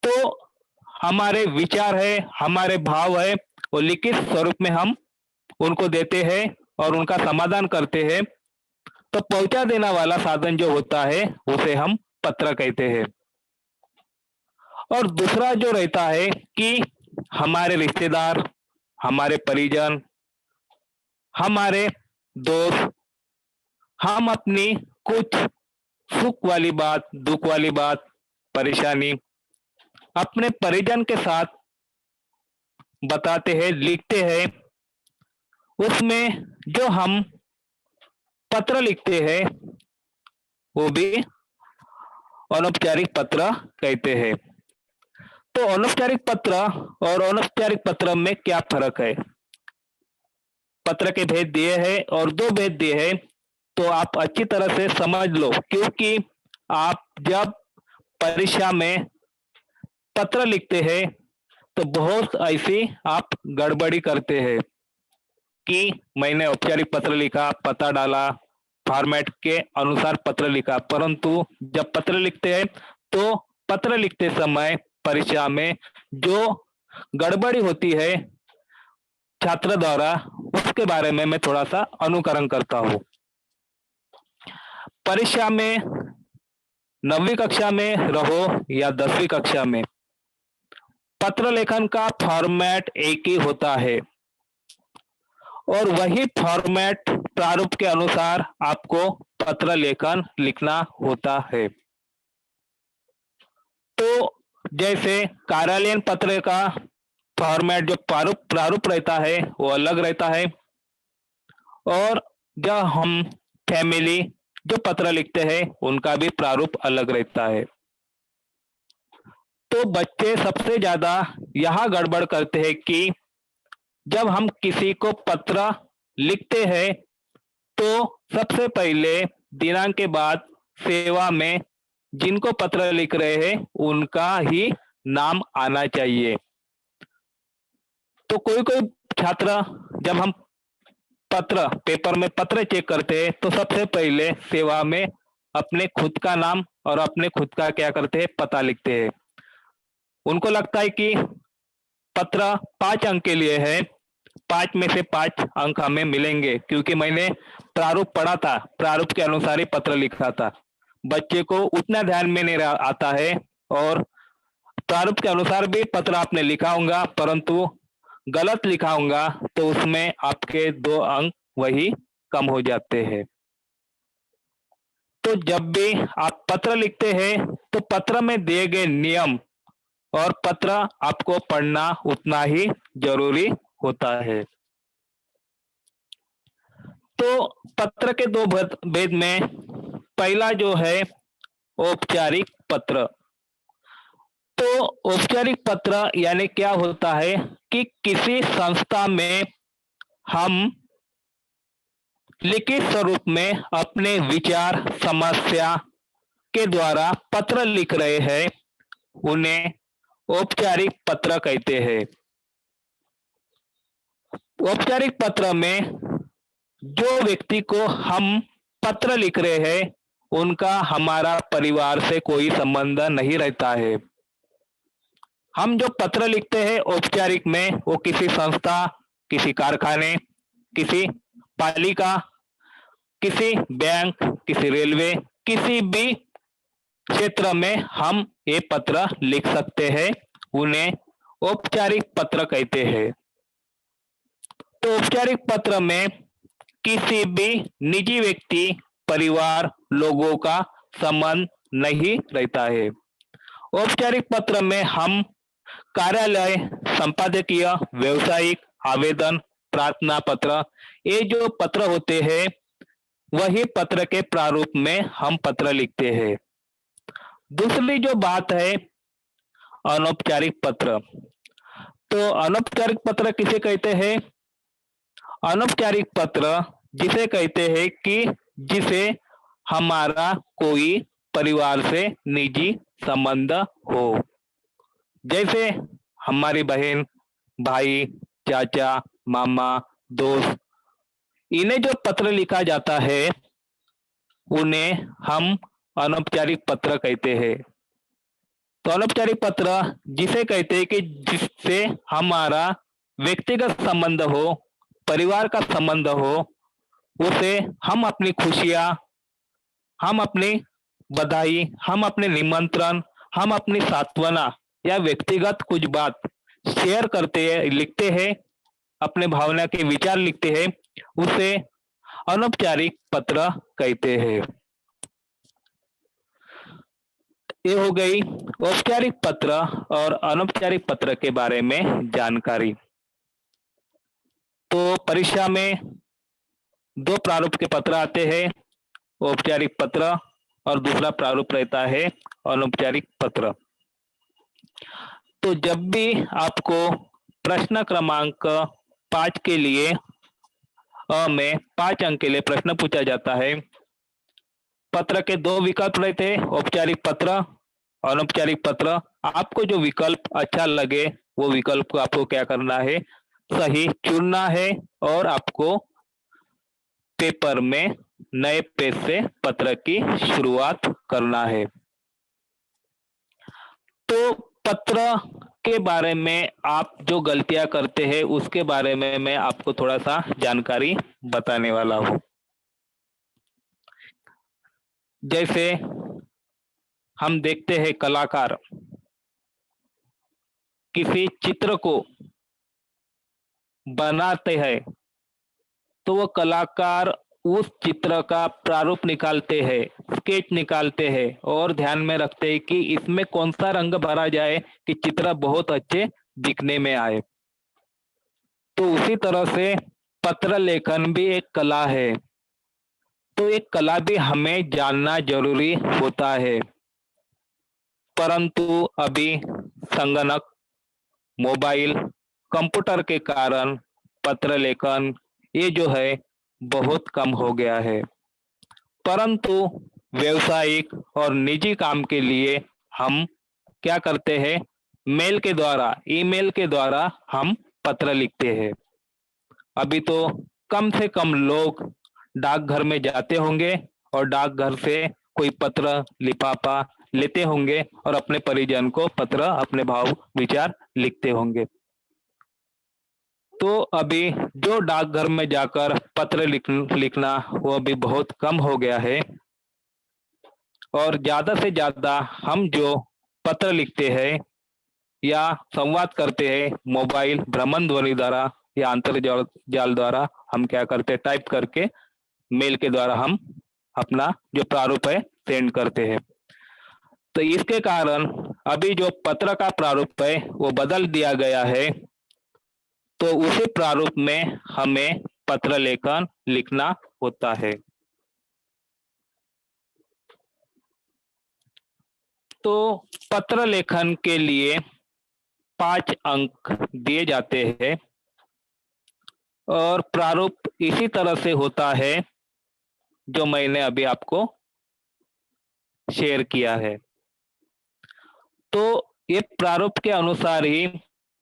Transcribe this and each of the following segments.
तो हमारे विचार है, हमारे भाव है, वो लिखित स्वरूप में हम उनको देते हैं और उनका समाधान करते हैं। तो पहुंचा देने वाला साधन जो होता है उसे हम पत्र कहते हैं। और दूसरा जो रहता है कि हमारे रिश्तेदार, हमारे परिजन, हमारे दोस्त, हम अपनी कुछ सुख वाली बात, दुख वाली बात, परेशानी अपने परिजन के साथ बताते हैं, लिखते हैं। उसमें जो हम पत्र लिखते हैं वो भी अनौपचारिक पत्र कहते हैं। तो अनौपचारिक पत्र और अनौपचारिक पत्र में क्या फर्क है? पत्र के भेद दिए हैं और दो भेद दिए हैं, तो आप अच्छी तरह से समझ लो, क्योंकि आप जब परीक्षा में पत्र लिखते हैं तो बहुत ऐसी आप गड़बड़ी करते हैं कि मैंने औपचारिक पत्र लिखा, पता डाला, फॉर्मेट के अनुसार पत्र लिखा, परंतु जब पत्र लिखते हैं तो पत्र लिखते समय परीक्षा में जो गड़बड़ी होती है छात्र द्वारा, उसके बारे में मैं थोड़ा सा अनुकरण करता हूँ। परीक्षा में 9वीं कक्षा में रहो या 10वीं कक्षा में, पत्र लेखन का फॉर्मेट एक ही होता है और वही फॉर्मेट प्रारूप के अनुसार आपको पत्र लेखन लिखना होता है। तो जैसे कार्यालयीन पत्र का फॉर्मेट जो प्रारूप रहता है वो अलग रहता है, और जब हम फैमिली जो पत्र लिखते हैं उनका भी प्रारूप अलग रहता है। तो बच्चे सबसे ज्यादा यहाँ गड़बड़ करते हैं कि जब हम किसी को पत्र लिखते हैं तो सबसे पहले दिनांक के बाद सेवा में जिनको पत्र लिख रहे हैं उनका ही नाम आना चाहिए। तो कोई कोई छात्र जब हम पत्र पेपर में पत्र चेक करते हैं तो सबसे पहले सेवा में अपने खुद का नाम और अपने खुद का क्या करते हैं, पता लिखते हैं। उनको लगता है कि पत्र 5 अंक के लिए है, 5 में से 5 अंक हमें मिलेंगे क्योंकि मैंने प्रारूप पढ़ा था, प्रारूप के अनुसार ही पत्र लिखा था। बच्चे को उतना ध्यान में नहीं आता है और प्रारूप के अनुसार भी पत्र आपने लिखा होगा, परंतु गलत लिखा होगा तो उसमें आपके 2 अंक वही कम हो जाते हैं। तो जब भी आप पत्र लिखते हैं तो पत्र में दिए गए नियम और पत्र आपको पढ़ना उतना ही जरूरी होता है। तो पत्र के 2 भेद में पहला जो है औपचारिक पत्र। तो औपचारिक पत्र यानी क्या होता है कि किसी संस्था में हम लिखित स्वरूप में अपने विचार, समस्या के द्वारा पत्र लिख रहे हैं, उन्हें औपचारिक पत्र कहते हैं। औपचारिक पत्र में जो व्यक्ति को हम पत्र लिख रहे हैं उनका हमारा परिवार से कोई संबंध नहीं रहता है। हम जो पत्र लिखते हैं औपचारिक में वो किसी संस्था, किसी कारखाने, किसी पालिका, किसी बैंक, किसी रेलवे, किसी भी क्षेत्र में हम ये पत्र लिख सकते हैं, उन्हें औपचारिक पत्र कहते हैं। तो औपचारिक पत्र में किसी भी निजी व्यक्ति, परिवार, लोगों का संबंध नहीं रहता है। औपचारिक पत्र में हम कार्यालय, संपादकीय, व्यवसायिक, आवेदन, प्रार्थना पत्र, ये जो पत्र होते हैं वही पत्र के प्रारूप में हम पत्र लिखते हैं। दूसरी जो बात है अनौपचारिक पत्र। तो अनौपचारिक पत्र किसे कहते हैं? अनौपचारिक पत्र जिसे कहते हैं कि जिसे हमारा कोई परिवार से निजी संबंध हो, जैसे हमारी बहन, भाई, चाचा, मामा, दोस्त, इन्हें जो पत्र लिखा जाता है उन्हें हम अनौपचारिक पत्र कहते हैं। तो अनौपचारिक पत्र जिसे कहते हैं कि जिससे हमारा व्यक्तिगत संबंध हो, परिवार का संबंध हो, उसे हम अपनी खुशियाँ, हम अपनी बधाई, हम अपने निमंत्रण, हम अपनी सांत्वना या व्यक्तिगत कुछ बात शेयर करते हैं, लिखते हैं, अपने भावना के विचार लिखते हैं, उसे अनौपचारिक पत्र कहते हैं। ये हो गई औपचारिक पत्र और अनौपचारिक पत्र के बारे में जानकारी। तो परीक्षा में 2 प्रारूप के पत्र आते हैं, औपचारिक पत्र और दूसरा प्रारूप रहता है अनौपचारिक पत्र। तो जब भी आपको प्रश्न क्रमांक 5 के लिए में 5 अंक के लिए प्रश्न पूछा जाता है, पत्र के 2 विकल्प रहते हैं, औपचारिक पत्र, अनौपचारिक पत्र। आपको जो विकल्प अच्छा लगे वो विकल्प को आपको क्या करना है, सही चुनना है और आपको पेपर में नए पेज से पत्र की शुरुआत करना है। तो पत्र के बारे में आप जो गलतियां करते हैं उसके बारे में मैं आपको थोड़ा सा जानकारी बताने वाला हूँ। जैसे हम देखते हैं कलाकार किसी चित्र को बनाते हैं तो वो कलाकार उस चित्र का प्रारूप निकालते हैं, स्केच निकालते हैं और ध्यान में रखते हैं कि इसमें कौन सा रंग भरा जाए कि चित्र बहुत अच्छे दिखने में आए। तो उसी तरह से पत्र लेखन भी एक कला है। तो एक कला भी हमें जानना जरूरी होता है, परंतु अभी संगणक, मोबाइल, कंप्यूटर के कारण पत्र लेखन ये जो है बहुत कम हो गया है। परंतु व्यावसायिक और निजी काम के लिए हम क्या करते हैं, मेल के द्वारा, ईमेल के द्वारा हम पत्र लिखते हैं। अभी तो कम से कम लोग डाकघर में जाते होंगे और डाकघर से कोई पत्र लिफाफा लेते होंगे और अपने परिजन को पत्र, अपने भाव विचार लिखते होंगे। तो अभी जो डाकघर में जाकर पत्र लिखना वो अभी बहुत कम हो गया है और ज्यादा से ज्यादा हम जो पत्र लिखते हैं या संवाद करते हैं मोबाइल, भ्रमण ध्वनि द्वारा या अंतर्जाल द्वारा हम क्या करते हैं, टाइप करके मेल के द्वारा हम अपना जो प्रारूप है सेंड करते हैं। तो इसके कारण अभी जो पत्र का प्रारूप है वो बदल दिया गया है। तो उसी प्रारूप में हमें पत्र लेखन लिखना होता है। तो पत्र लेखन के लिए 5 अंक दिए जाते हैं और प्रारूप इसी तरह से होता है जो मैंने अभी आपको शेयर किया है। तो ये प्रारूप के अनुसार ही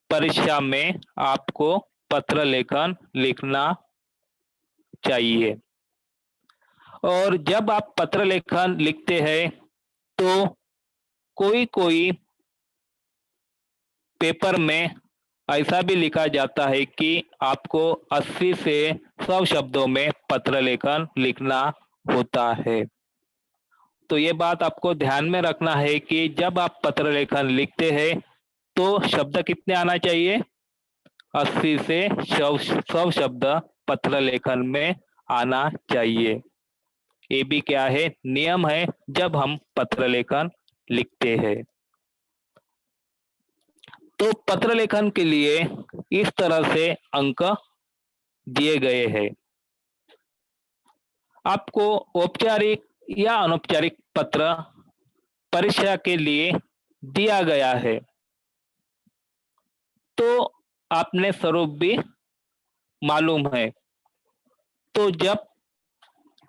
परीक्षा में आपको पत्र लेखन लिखना चाहिए। और जब आप पत्र लेखन लिखते हैं तो कोई पेपर में ऐसा भी लिखा जाता है कि आपको 80 से 100 शब्दों में पत्र लेखन लिखना होता है। तो ये बात आपको ध्यान में रखना है कि जब आप पत्र लेखन लिखते हैं तो शब्द कितने आना चाहिए, 80 से 100 शब्द पत्र लेखन में आना चाहिए। ये भी क्या है, नियम है जब हम पत्र लेखन लिखते हैं। तो पत्र लेखन के लिए इस तरह से अंक दिए गए हैं। आपको औपचारिक या अनौपचारिक पत्र परीक्षा के लिए दिया गया है तो आपने स्वरूप भी मालूम है। तो जब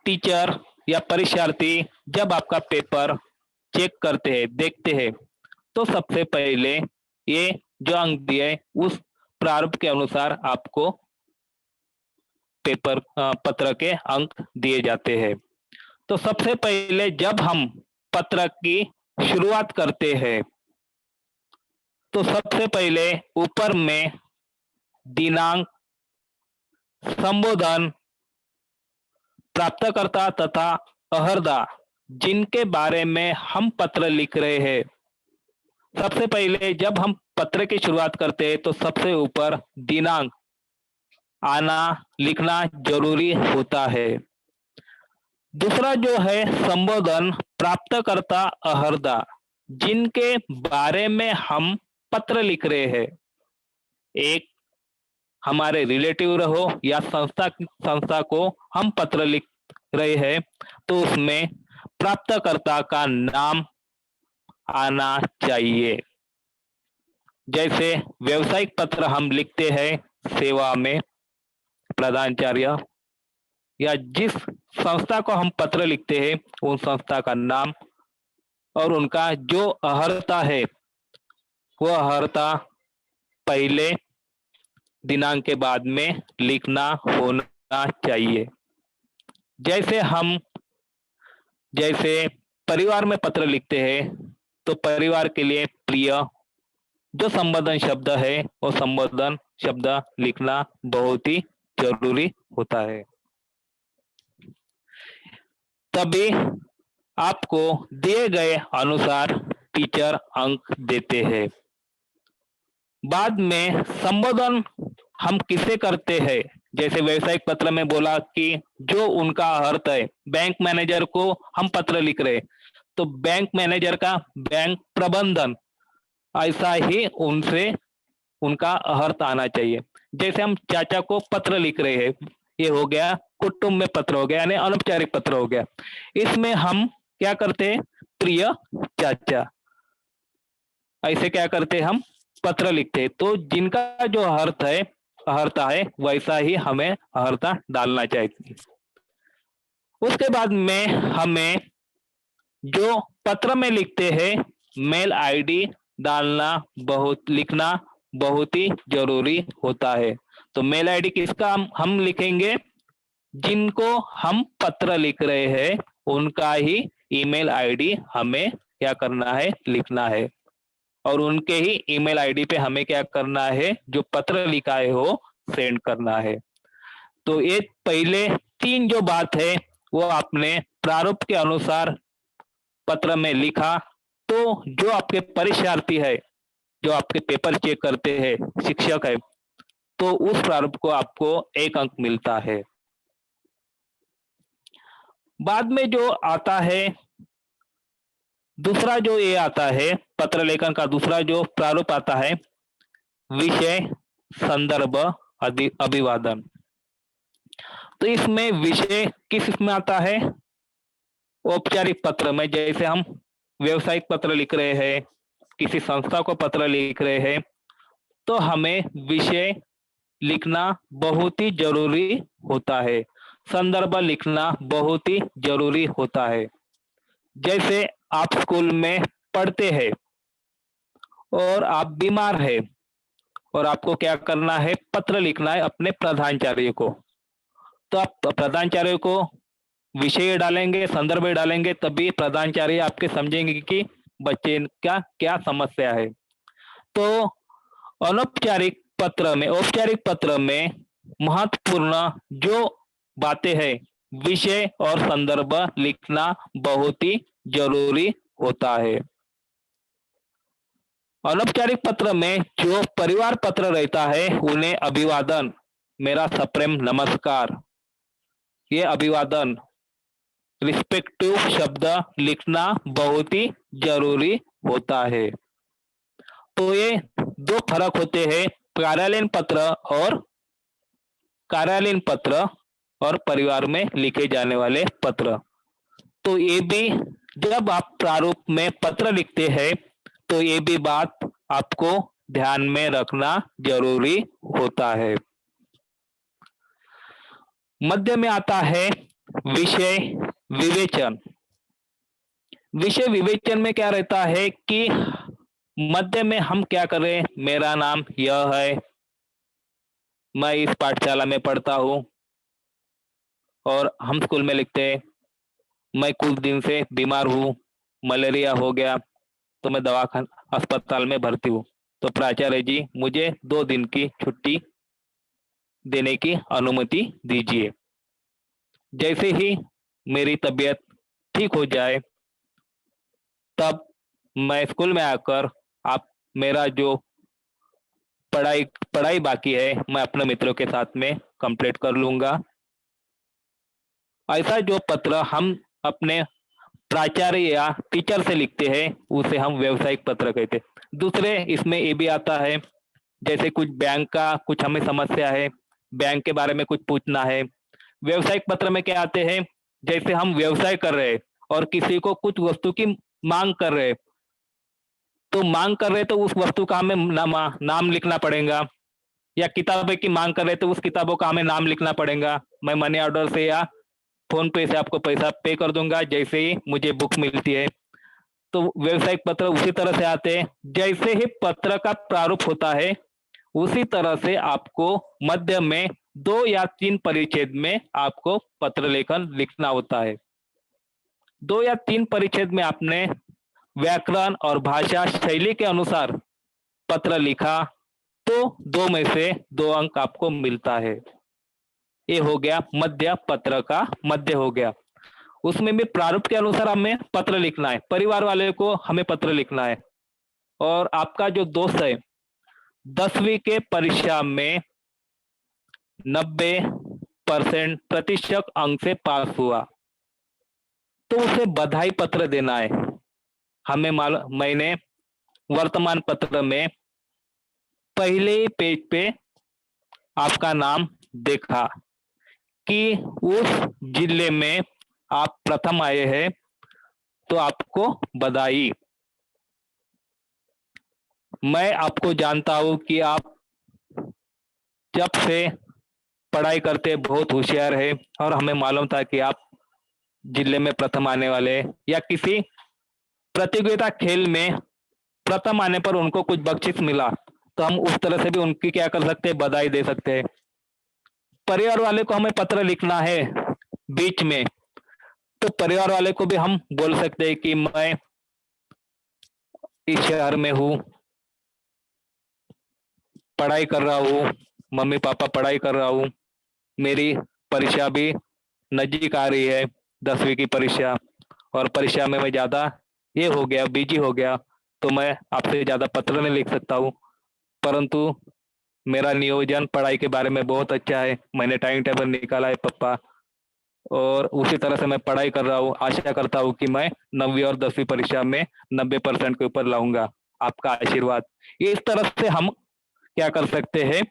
टीचर या परीक्षार्थी जब आपका पेपर चेक करते हैं, देखते हैं, तो सबसे पहले ये जो अंक दिए उस प्रारूप के अनुसार आपको पेपर पत्र के अंक दिए जाते हैं। तो सबसे पहले जब हम पत्र की शुरुआत करते हैं तो सबसे पहले ऊपर में दिनांक, संबोधन, प्राप्तकर्ता तथा अहर्ता जिनके बारे में हम पत्र लिख रहे हैं। सबसे पहले जब हम पत्र की शुरुआत करते हैं तो सबसे ऊपर दिनांक आना लिखना जरूरी होता है। दूसरा जो है संबोधन, प्राप्तकर्ता अहर्ता जिनके बारे में हम पत्र लिख रहे हैं। एक हमारे रिलेटिव रहो या संस्था को हम पत्र लिख रहे हैं तो उसमें प्राप्तकर्ता का नाम आना चाहिए। जैसे व्यवसायिक पत्र हम लिखते हैं सेवा में प्रधानाचार्य, या जिस संस्था को हम पत्र लिखते हैं उन संस्था का नाम और उनका जो अहर्ता है वो अहर्ता पहले दिनांक के बाद में लिखना होना चाहिए। जैसे परिवार में पत्र लिखते हैं तो परिवार के लिए प्रिय जो संबोधन शब्द है वो संबोधन शब्द लिखना बहुत ही जरूरी होता है। तभी आपको दिए गए अनुसार टीचर अंक देते हैं। बाद में संबोधन हम किसे करते हैं, जैसे व्यवसायिक पत्र में बोला कि जो उनका अर्थ है, बैंक मैनेजर को हम पत्र लिख रहे तो बैंक मैनेजर का बैंक प्रबंधन, ऐसा ही उनसे उनका अर्थ आना चाहिए। जैसे हम चाचा को पत्र लिख रहे हैं, ये हो गया कुटुंब में पत्र हो गया, यानी अनौपचारिक पत्र हो गया। इसमें हम क्या करते हैं, प्रिय चाचा, ऐसे क्या करते हैं हम पत्र लिखते हैं। तो जिनका जो अर्थ है वैसा ही हमें अर्थ डालना चाहिए। उसके बाद में हमें जो पत्र में लिखते हैं मेल आईडी लिखना बहुत ही जरूरी होता है। तो मेल आईडी किसका हम लिखेंगे, जिनको हम पत्र लिख रहे हैं उनका ही ईमेल आईडी हमें क्या करना है, लिखना है। और उनके ही ईमेल आईडी पे हमें क्या करना है, जो पत्र लिखा है वो सेंड करना है। तो ये पहले 3 जो बात है वो आपने प्रारूप के अनुसार पत्र में लिखा, तो जो आपके परीक्षार्थी है, जो आपके पेपर चेक करते हैं शिक्षक है, तो उस प्रारूप को आपको 1 अंक मिलता है। बाद में जो आता है दूसरा, जो ये आता है पत्र लेखन का दूसरा जो प्रारूप आता है, विषय संदर्भ अभिवादन। तो इसमें विषय किस में आता है, औपचारिक पत्र में। जैसे हम व्यवसायिक पत्र लिख रहे हैं, किसी संस्था को पत्र लिख रहे हैं, तो हमें विषय लिखना बहुत ही जरूरी होता है, संदर्भ लिखना बहुत ही जरूरी होता है। जैसे आप स्कूल में पढ़ते हैं और आप बीमार है और आपको क्या करना है, पत्र लिखना है अपने प्रधानाचार्य को। तो आप प्रधानाचार्य को विषय डालेंगे, संदर्भ डालेंगे, तभी प्रधानाचार्य आपके समझेंगे कि बच्चे का क्या समस्या है। तो अनौपचारिक पत्र में, औपचारिक पत्र में महत्वपूर्ण जो बातें हैं, विषय और संदर्भ लिखना बहुत ही जरूरी होता है। अनौपचारिक पत्र में जो परिवार पत्र रहता है उन्हें अभिवादन, मेरा सप्रेम नमस्कार, ये अभिवादन रिस्पेक्टिव शब्द लिखना बहुत ही जरूरी होता है। तो ये 2 फर्क होते हैं, कार्यालयीन पत्र और परिवार में लिखे जाने वाले पत्र। तो ये भी जब आप प्रारूप में पत्र लिखते हैं तो ये भी बात आपको ध्यान में रखना जरूरी होता है। मध्य में आता है विषय विवेचन। विषय विवेचन में क्या रहता है कि मध्य में हम क्या करें, मेरा नाम यह है, मैं इस पाठशाला में पढ़ता हूँ, और हम स्कूल में लिखते हैं मैं कुछ दिन से बीमार हूँ, मलेरिया हो गया तो मैं अस्पताल में भर्ती हूँ। तो तो प्राचार्य जी मुझे 2 दिन की छुट्टी देने की अनुमति दीजिए। जैसे ही मेरी तबीयत ठीक हो जाए तब मैं स्कूल में आकर आप मेरा जो पढ़ाई पढ़ाई बाकी है मैं अपने मित्रों के साथ में कंप्लीट कर लूंगा। ऐसा जो पत्र हम अपने प्राचार्य या टीचर से लिखते हैं उसे हम व्यावसायिक पत्र कहते हैं। दूसरे इसमें ये भी आता है जैसे कुछ बैंक का कुछ हमें समस्या है, बैंक के बारे में कुछ पूछना है। व्यावसायिक पत्र में क्या आते हैं, जैसे हम व्यवसाय कर रहे हैं और किसी को कुछ वस्तु की मांग कर रहे हैं, तो मांग कर रहे तो उस वस्तु का हमें नाम लिखना पड़ेगा, या किताबें की मांग कर रहे तो उस किताबों का हमें नाम लिखना पड़ेगा। मैं मनी ऑर्डर से या फोन पे से आपको पैसा पे कर दूंगा जैसे ही मुझे बुक मिलती है। तो व्यावसायिक पत्र उसी तरह से आते हैं। जैसे ही पत्र का प्रारूप होता है उसी तरह से आपको मध्य में 2 या 3 परिच्छेद में आपको पत्र लेखन लिखना होता है। 2 या 3 परिच्छेद में आपने व्याकरण और भाषा शैली के अनुसार पत्र लिखा तो 2 में से 2 अंक आपको मिलता है। ये हो गया मध्य, पत्र का मध्य हो गया। उसमें भी प्रारूप के अनुसार हमें पत्र लिखना है, परिवार वाले को हमें पत्र लिखना है। और आपका जो दोस्त है 10वीं के परीक्षा में 90% प्रतिशत अंक से पास हुआ तो उसे बधाई पत्र देना है। हमें मैंने वर्तमान पत्र में पहले ही पेज पे आपका नाम देखा कि उस जिले में आप प्रथम आए हैं तो आपको बधाई। मैं आपको जानता हूं कि आप जब से पढ़ाई करते बहुत होशियार है और हमें मालूम था कि आप जिले में प्रथम आने वाले या किसी प्रतियोगिता खेल में प्रथम आने पर उनको कुछ बख्शिश मिला तो हम उस तरह से भी उनकी क्या कर सकते हैं, बधाई दे सकते हैं। परिवार वाले को हमें पत्र लिखना है बीच में तो परिवार वाले को भी हम बोल सकते हैं कि मैं इस शहर में हूँ, पढ़ाई कर रहा हूँ, मम्मी पापा पढ़ाई कर रहा हूँ, मेरी परीक्षा भी नजदीक आ रही है 10वीं की परीक्षा, और परीक्षा में मैं ज़्यादा ये हो गया बिजी हो गया तो मैं आपसे ज़्यादा पत्र नहीं लिख सकता हूँ, परंतु मेरा नियोजन पढ़ाई के बारे में बहुत अच्छा है, मैंने टाइम टेबल निकाला है पापा, और उसी तरह से मैं पढ़ाई कर रहा हूँ। आशा करता हूँ कि मैं 9वीं और 10वीं परीक्षा में 90% के ऊपर लाऊंगा, आपका आशीर्वाद। ये इस तरह से हम क्या कर सकते हैं,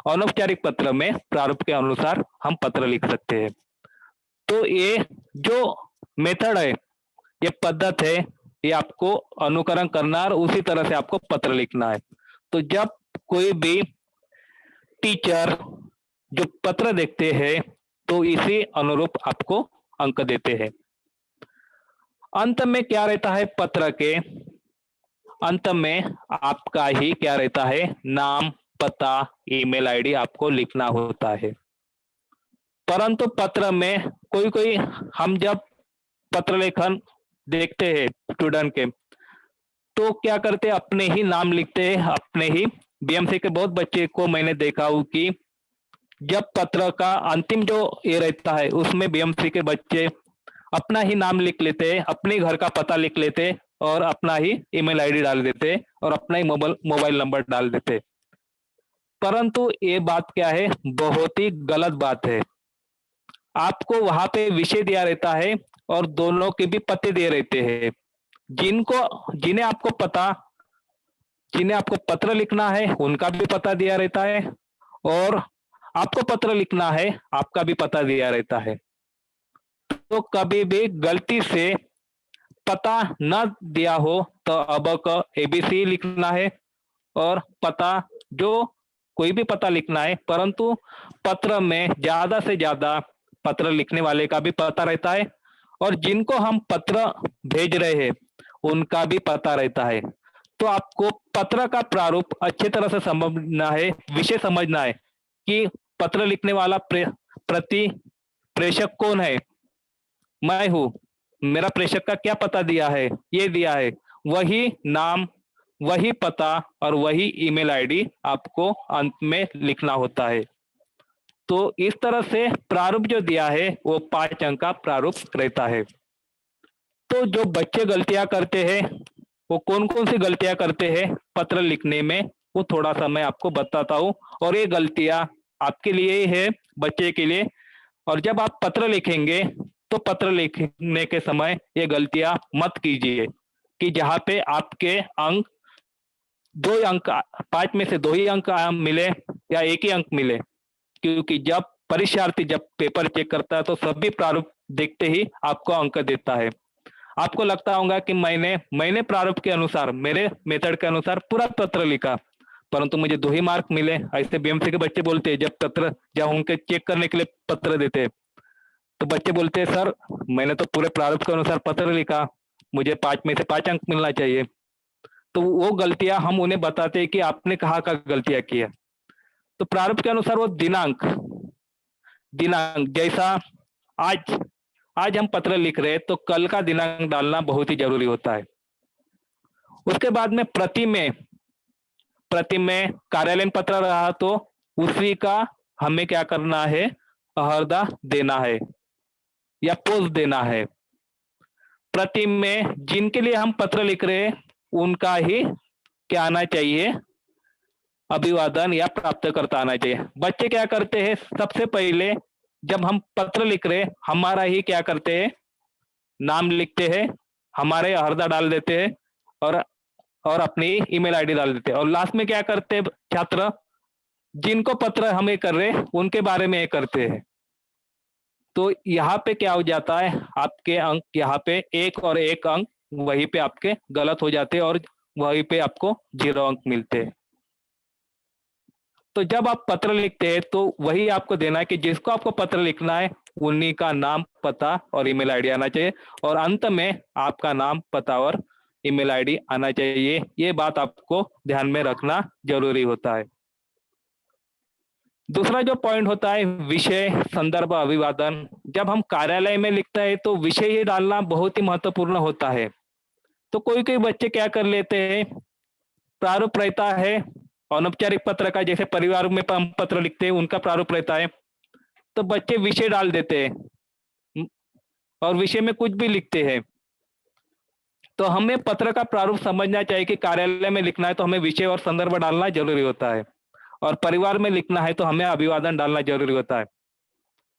अनौपचारिक पत्र में प्रारूप के अनुसार हम पत्र लिख सकते हैं। तो ये जो मेथड है, ये पद्धत है, ये आपको अनुकरण करना और उसी तरह से आपको पत्र लिखना है। तो जब कोई भी टीचर जो पत्र देखते हैं तो इसी अनुरूप आपको अंक देते हैं। अंत में क्या रहता है, पत्र के अंत में आपका ही क्या रहता है, नाम, पता, ईमेल आईडी आपको लिखना होता है। परंतु पत्र में कोई कोई हम जब पत्र लेखन देखते हैं स्टूडेंट के तो क्या करते हैं, अपने ही नाम लिखते हैं, अपने ही। बीएमसी के बहुत बच्चे को मैंने देखा हूं कि जब पत्र का अंतिम जो ये रहता है उसमें बीएमसी के बच्चे अपना ही नाम लिख लेते हैं, अपने घर का पता लिख लेते और अपना ही ईमेल आईडी डाल देते और अपना ही मोबाइल नंबर डाल देते। परंतु ये बात क्या है, बहुत ही गलत बात है। आपको वहां पे विषय दिया रहता है और दोनों के भी पते दिए रहते हैं। जिन्हें आपको पत्र लिखना है उनका भी पता दिया रहता है और आपको पत्र लिखना है आपका भी पता दिया रहता है। तो कभी भी गलती से पता न दिया हो तो अब का एबीसी लिखना है और पता जो कोई भी पता लिखना है, परंतु पत्र में ज्यादा से ज्यादा पत्र लिखने वाले का भी पता रहता है और जिनको हम पत्र भेज रहे हैं उनका भी पता रहता है। तो आपको पत्र का प्रारूप अच्छी तरह से समझना है, विषय समझना है कि पत्र लिखने वाला प्रति प्रेषक कौन है, मैं हूं, मेरा प्रेषक का क्या पता दिया है, ये दिया है, वही नाम, वही पता और वही ईमेल आईडी आपको अंत में लिखना होता है। तो इस तरह से प्रारूप जो दिया है वो 5 अंक का प्रारूप रहता है। तो जो बच्चे गलतियां करते हैं वो कौन-कौन सी गलतियां करते हैं पत्र लिखने में, वो थोड़ा-सा मैं आपको बताता हूँ और ये गलतियां आपके लिए ही है, बच्चे के लिए। और जब आप पत्र लिखेंगे तो पत्र लिखने के समय ये गलतियां मत कीजिए कि जहाँ पे आपके अंक 2 अंक 5 में से 2 ही अंक मिले या 1 ही अंक मिले। क्योंकि जब परीक्षार्थी जब पेपर चेक करता है तो सभी प्रारूप देखते ही आपको अंक देता है। आपको लगता होगा कि मैंने प्रारूप के अनुसार, मेरे मेथड के अनुसार पूरा पत्र लिखा, परंतु मुझे 2 ही मार्क मिले। ऐसे बीएमसी के बच्चे बोलते हैं जब उनके चेक करने के लिए पत्र देते हैं, तो बच्चे बोलते हैं सर मैंने तो पूरे प्रारूप के अनुसार पत्र लिखा, मुझे 5 में से 5 अंक मिलना चाहिए। तो वो गलतियां हम उन्हें बताते हैं कि आपने कहाँ गलतियां की है। तो प्रारूप के अनुसार वो दिनांक दिनांक जैसा आज आज हम पत्र लिख रहे हैं तो कल का दिनांक डालना बहुत ही जरूरी होता है। उसके बाद में प्रति में कार्यालय में पत्र रहा तो उसी का हमें क्या करना है, हरदा देना है या पोस्ट देना है। प्रति में जिनके लिए हम पत्र लिख रहे हैं उनका ही क्या आना चाहिए, अभिवादन या प्राप्तकर्ता आना चाहिए। बच्चे क्या करते हैं, सबसे पहले जब हम पत्र लिख रहे हैं हमारा ही क्या करते हैं, नाम लिखते हैं, हमारे हरदा डाल देते हैं और अपनी ईमेल आईडी डाल देते हैं और लास्ट में क्या करते हैं छात्र, जिनको पत्र हमें कर रहे हैं उनके बारे में ये करते हैं। तो यहाँ पे क्या हो जाता है, आपके अंक यहाँ पे 1 और 1 अंक वहीं पे आपके गलत हो जाते हैं और वहीं पे आपको 0 अंक मिलते हैं। तो जब आप पत्र लिखते हैं तो वही आपको देना है कि जिसको आपको पत्र लिखना है उन्हीं का नाम, पता और ईमेल आईडी आना चाहिए और अंत में आपका नाम, पता और ईमेल आईडी आना चाहिए। ये बात आपको ध्यान में रखना जरूरी होता है। दूसरा जो पॉइंट होता है विषय, संदर्भ, अभिवादन। जब हम कार्यालय में लिखते हैं तो विषय ही डालना बहुत ही महत्वपूर्ण होता है। तो कोई-कोई बच्चे क्या कर लेते हैं, प्रारूप रहता है अनौपचारिक पत्र का, जैसे परिवार में हम पत्र लिखते हैं उनका प्रारूप रहता है, तो बच्चे विषय डाल देते हैं और विषय में कुछ भी लिखते हैं। तो हमें पत्र का प्रारूप समझना चाहिए कि कार्यालय में लिखना है तो हमें विषय और संदर्भ डालना जरूरी होता है और परिवार में लिखना है तो हमें अभिवादन डालना जरूरी होता है।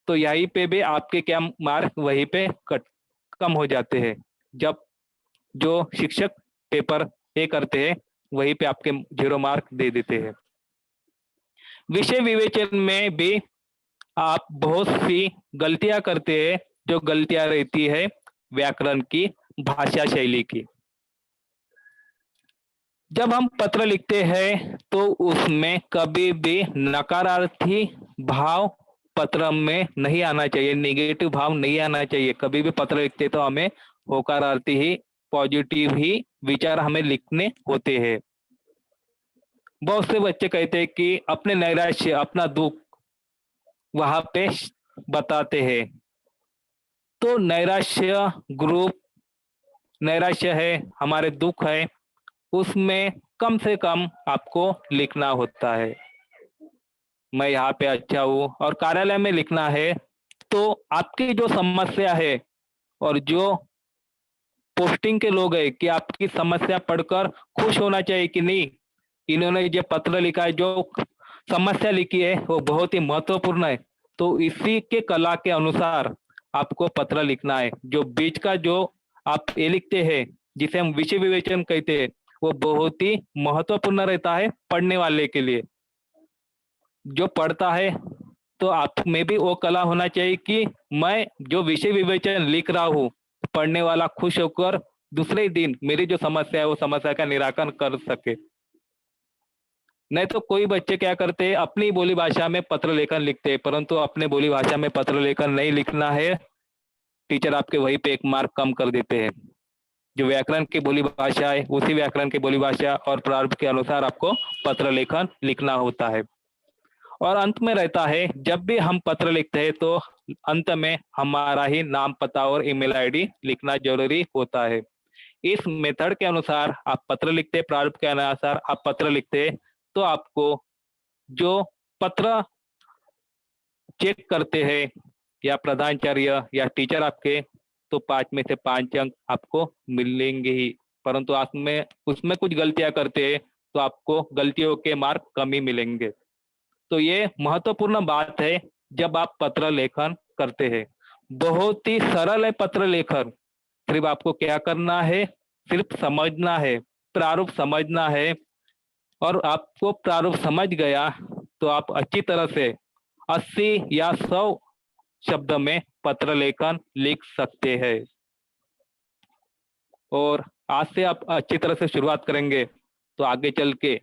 तो यहीं पे भी आपके क्या मार्क वहीं पे कम हो जाते हैं। जब जो शिक्षक पेपर ये करते हैं वहीं पे आपके 0 मार्क दे देते हैं। विषय विवेचन में भी आप बहुत सी गलतियां करते हैं, जो गलतियां रहती है व्याकरण की, भाषा शैली की। जब हम पत्र लिखते हैं तो उसमें कभी भी नकारार्थी भाव पत्र में नहीं आना चाहिए, नेगेटिव भाव नहीं आना चाहिए। कभी भी पत्र लिखते तो हमें होकारार्थी ही, पॉजिटिव ही विचार हमें लिखने होते हैं। बहुत से बच्चे कहते हैं कि अपने नैराश्य, अपना दुख वहां पे बताते हैं। तो नैराश्य है, हमारे दुख है, उसमें कम से कम आपको लिखना होता है मैं यहाँ पे अच्छा हूँ। और कार्यालय में लिखना है तो आपकी जो समस्या है और जो पोस्टिंग के लोग हैं कि आपकी समस्या पढ़कर खुश होना चाहिए कि नहीं, इन्होंने जो पत्र लिखा है, जो समस्या लिखी है वो बहुत ही महत्वपूर्ण है। तो इसी के कला के अनुसार आपको पत्र लिखना है। जो बीच का जो आप ये लिखते हैं जिसे हम विषय विवेचन कहते हैं, वो बहुत ही महत्वपूर्ण रहता है पढ़ने वाले के लिए। जो पढ़ता है तो आप में भी वो कला होना चाहिए कि मैं जो विषय विवेचन लिख रहा हूँ, पढ़ने वाला खुश होकर दूसरे दिन मेरी जो समस्या है वो समस्या का निराकरण कर सके। नहीं तो कोई बच्चे क्या करते हैं, अपनी बोली भाषा में पत्र लेखन लिखते हैं, परंतु अपने बोली भाषा में पत्र लेखन नहीं लिखना है, टीचर आपके वहीं पे 1 मार्क कम कर देते हैं। जो व्याकरण की बोली भाषा है उसी व्याकरण की बोली भाषा और प्रारूप के अनुसार आपको पत्र लेखन लिखना होता है। और अंत में रहता है, जब भी हम पत्र लिखते हैं तो अंत में हमारा ही नाम, पता और ईमेल आईडी लिखना जरूरी होता है। इस मेथड के अनुसार आप पत्र लिखते, प्रारूप के अनुसार आप पत्र लिखते, तो आपको जो पत्र चेक करते हैं या प्रधानाचार्य या टीचर आपके, तो 5 में से 5 अंक आपको मिलेंगे ही। परंतु आप में उसमें कुछ गलतियां करते हैं तो आपको गलतियों के मार्क कम ही मिलेंगे। तो ये महत्वपूर्ण बात है जब आप पत्र लेखन करते हैं। बहुत ही सरल है पत्र लेखन। सिर्फ आपको क्या करना है, सिर्फ समझना है, प्रारूप समझना है, और आपको प्रारूप समझ गया तो आप अच्छी तरह से 80 या 100 शब्द में पत्र लेखन लिख सकते हैं। और आज से आप अच्छी तरह से शुरुआत करेंगे तो आगे चल के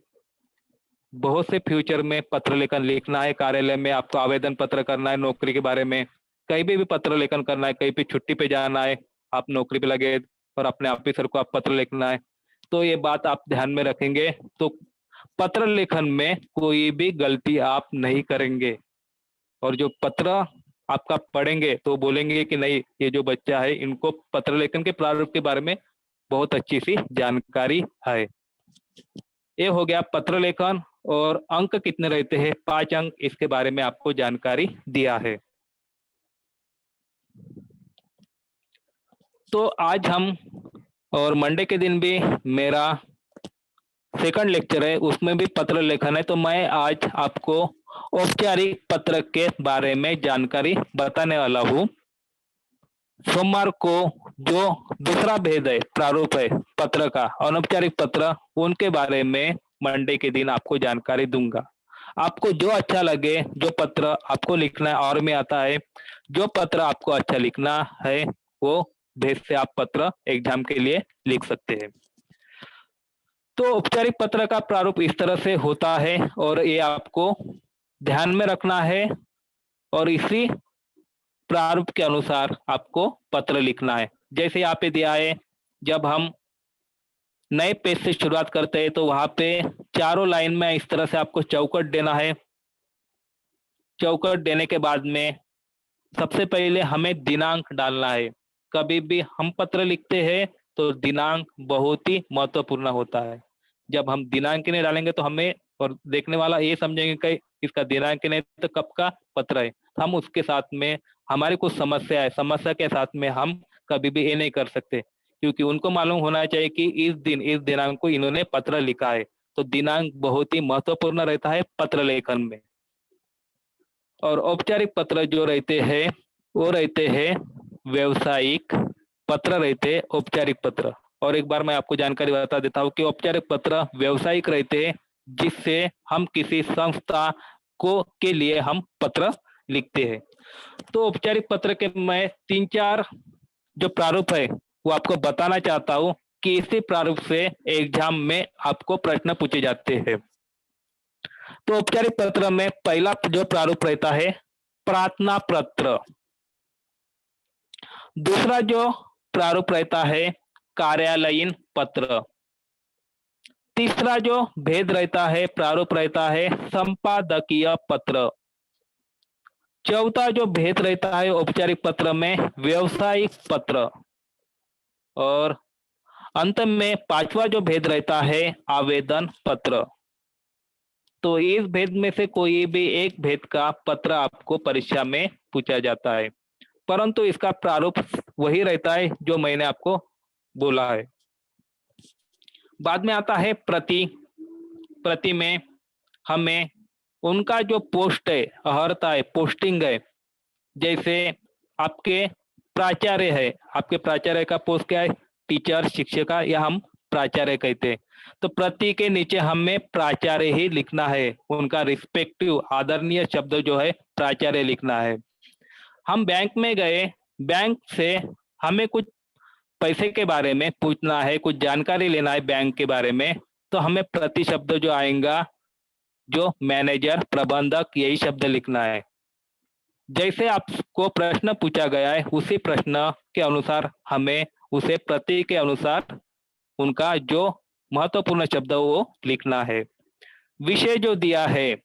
बहुत से फ्यूचर में पत्र लेखन लिखना है, कार्यालय में आपको आवेदन पत्र करना है, नौकरी के बारे में कहीं भी पत्र लेखन करना है, कहीं भी छुट्टी पे जाना है, आप नौकरी पे लगे और अपने ऑफिसर को आप पत्र लिखना है, तो ये बात आप ध्यान में रखेंगे तो पत्र लेखन में कोई भी गलती आप नहीं करेंगे। और जो पत्र आपका पढ़ेंगे तो बोलेंगे कि नहीं, ये जो बच्चा है इनको पत्र लेखन के प्रारूप के बारे में बहुत अच्छी सी जानकारी है। ये हो गया पत्र लेखन। और अंक कितने रहते हैं, 5 अंक, इसके बारे में आपको जानकारी दिया है। तो आज हम, और मंडे के दिन भी मेरा सेकंड लेक्चर है, उसमें भी पत्र लेखन है, तो मैं आज आपको औपचारिक पत्र के बारे में जानकारी बताने वाला हूँ। सोमवार को जो दूसरा भेद है, प्रारूप है पत्र का, अनौपचारिक पत्र, उनके बारे में मंडे के दिन आपको जानकारी दूंगा। आपको जो अच्छा लगे, जो पत्र आपको लिखना है और में आता है, जो पत्र आपको अच्छा लिखना है, वो भेद से आप पत्र एग्जाम के लिए लिख सकते हैं। तो औपचारिक पत्र का प्रारूप इस तरह से होता है और ये आपको ध्यान में रखना है और इसी प्रारूप के अनुसार आपको पत्र लिखना है। जैसे यहाँ पे दिया है, जब हम नए पेज से शुरुआत करते हैं तो वहां पे चारों लाइन में इस तरह से आपको चौकट देना है। चौकट देने के बाद में सबसे पहले हमें दिनांक डालना है। कभी भी हम पत्र लिखते हैं तो दिनांक बहुत ही महत्वपूर्ण होता है। जब हम दिनांक नहीं डालेंगे तो हमें और देखने वाला ये समझेंगे कि इसका दिनांक नहीं तो कब का पत्र है। हम उसके साथ में हमारी कुछ समस्या है, समस्या के साथ में हम कभी भी ये नहीं कर सकते, क्योंकि उनको मालूम होना चाहिए कि इस दिन इस दिनांक को इन्होंने पत्र लिखा है। तो दिनांक बहुत ही महत्वपूर्ण रहता है पत्र लेखन में। और औपचारिक पत्र जो रहते हैं वो रहते हैं व्यवसायिक पत्र, रहते हैं औपचारिक पत्र। और एक बार मैं आपको जानकारी बता देता हूँ कि औपचारिक पत्र व्यवसायिक रहते हैं, जिससे हम किसी संस्था को के लिए हम पत्र लिखते हैं। तो औपचारिक पत्र के मैं 3-4 जो प्रारूप है वो आपको बताना चाहता हूँ कि इसी प्रारूप से एग्जाम में आपको प्रश्न पूछे जाते हैं। तो औपचारिक पत्र में पहला जो प्रारूप रहता है प्रार्थना पत्र। दूसरा जो प्रारूप रहता है कार्यालयीन पत्र। तीसरा जो भेद रहता है, प्रारूप रहता है संपादकीय पत्र। चौथा जो भेद रहता है औपचारिक पत्र में व्यवसायिक पत्र। और अंत में 5वां जो भेद रहता है आवेदन पत्र। तो इस भेद में से कोई भी एक भेद का पत्र आपको परीक्षा में पूछा जाता है, परंतु इसका प्रारूप वही रहता है जो मैंने आपको बोला है। बाद में आता है प्रति। प्रति में हमें उनका जो पोस्ट है, अर्हता है, पोस्टिंग है, जैसे आपके प्राचार्य है, आपके प्राचार्य का पोस्ट क्या है, टीचर, शिक्षिका, या हम प्राचार्य कहते हैं। तो प्रति के नीचे हमें प्राचार्य ही लिखना है, उनका रिस्पेक्टिव आदरणीय शब्द जो है प्राचार्य लिखना है। हम बैंक में गए, बैंक से हमें कुछ पैसे के बारे में पूछना है, कुछ जानकारी लेना है बैंक के बारे में, तो हमें प्रति शब्द जो आएगा, जो मैनेजर, प्रबंधक, यही शब्द लिखना है। जैसे आपको प्रश्न पूछा गया है उसी प्रश्न के अनुसार हमें उसे प्रति के अनुसार उनका जो महत्वपूर्ण शब्द वो लिखना है। विषय जो दिया है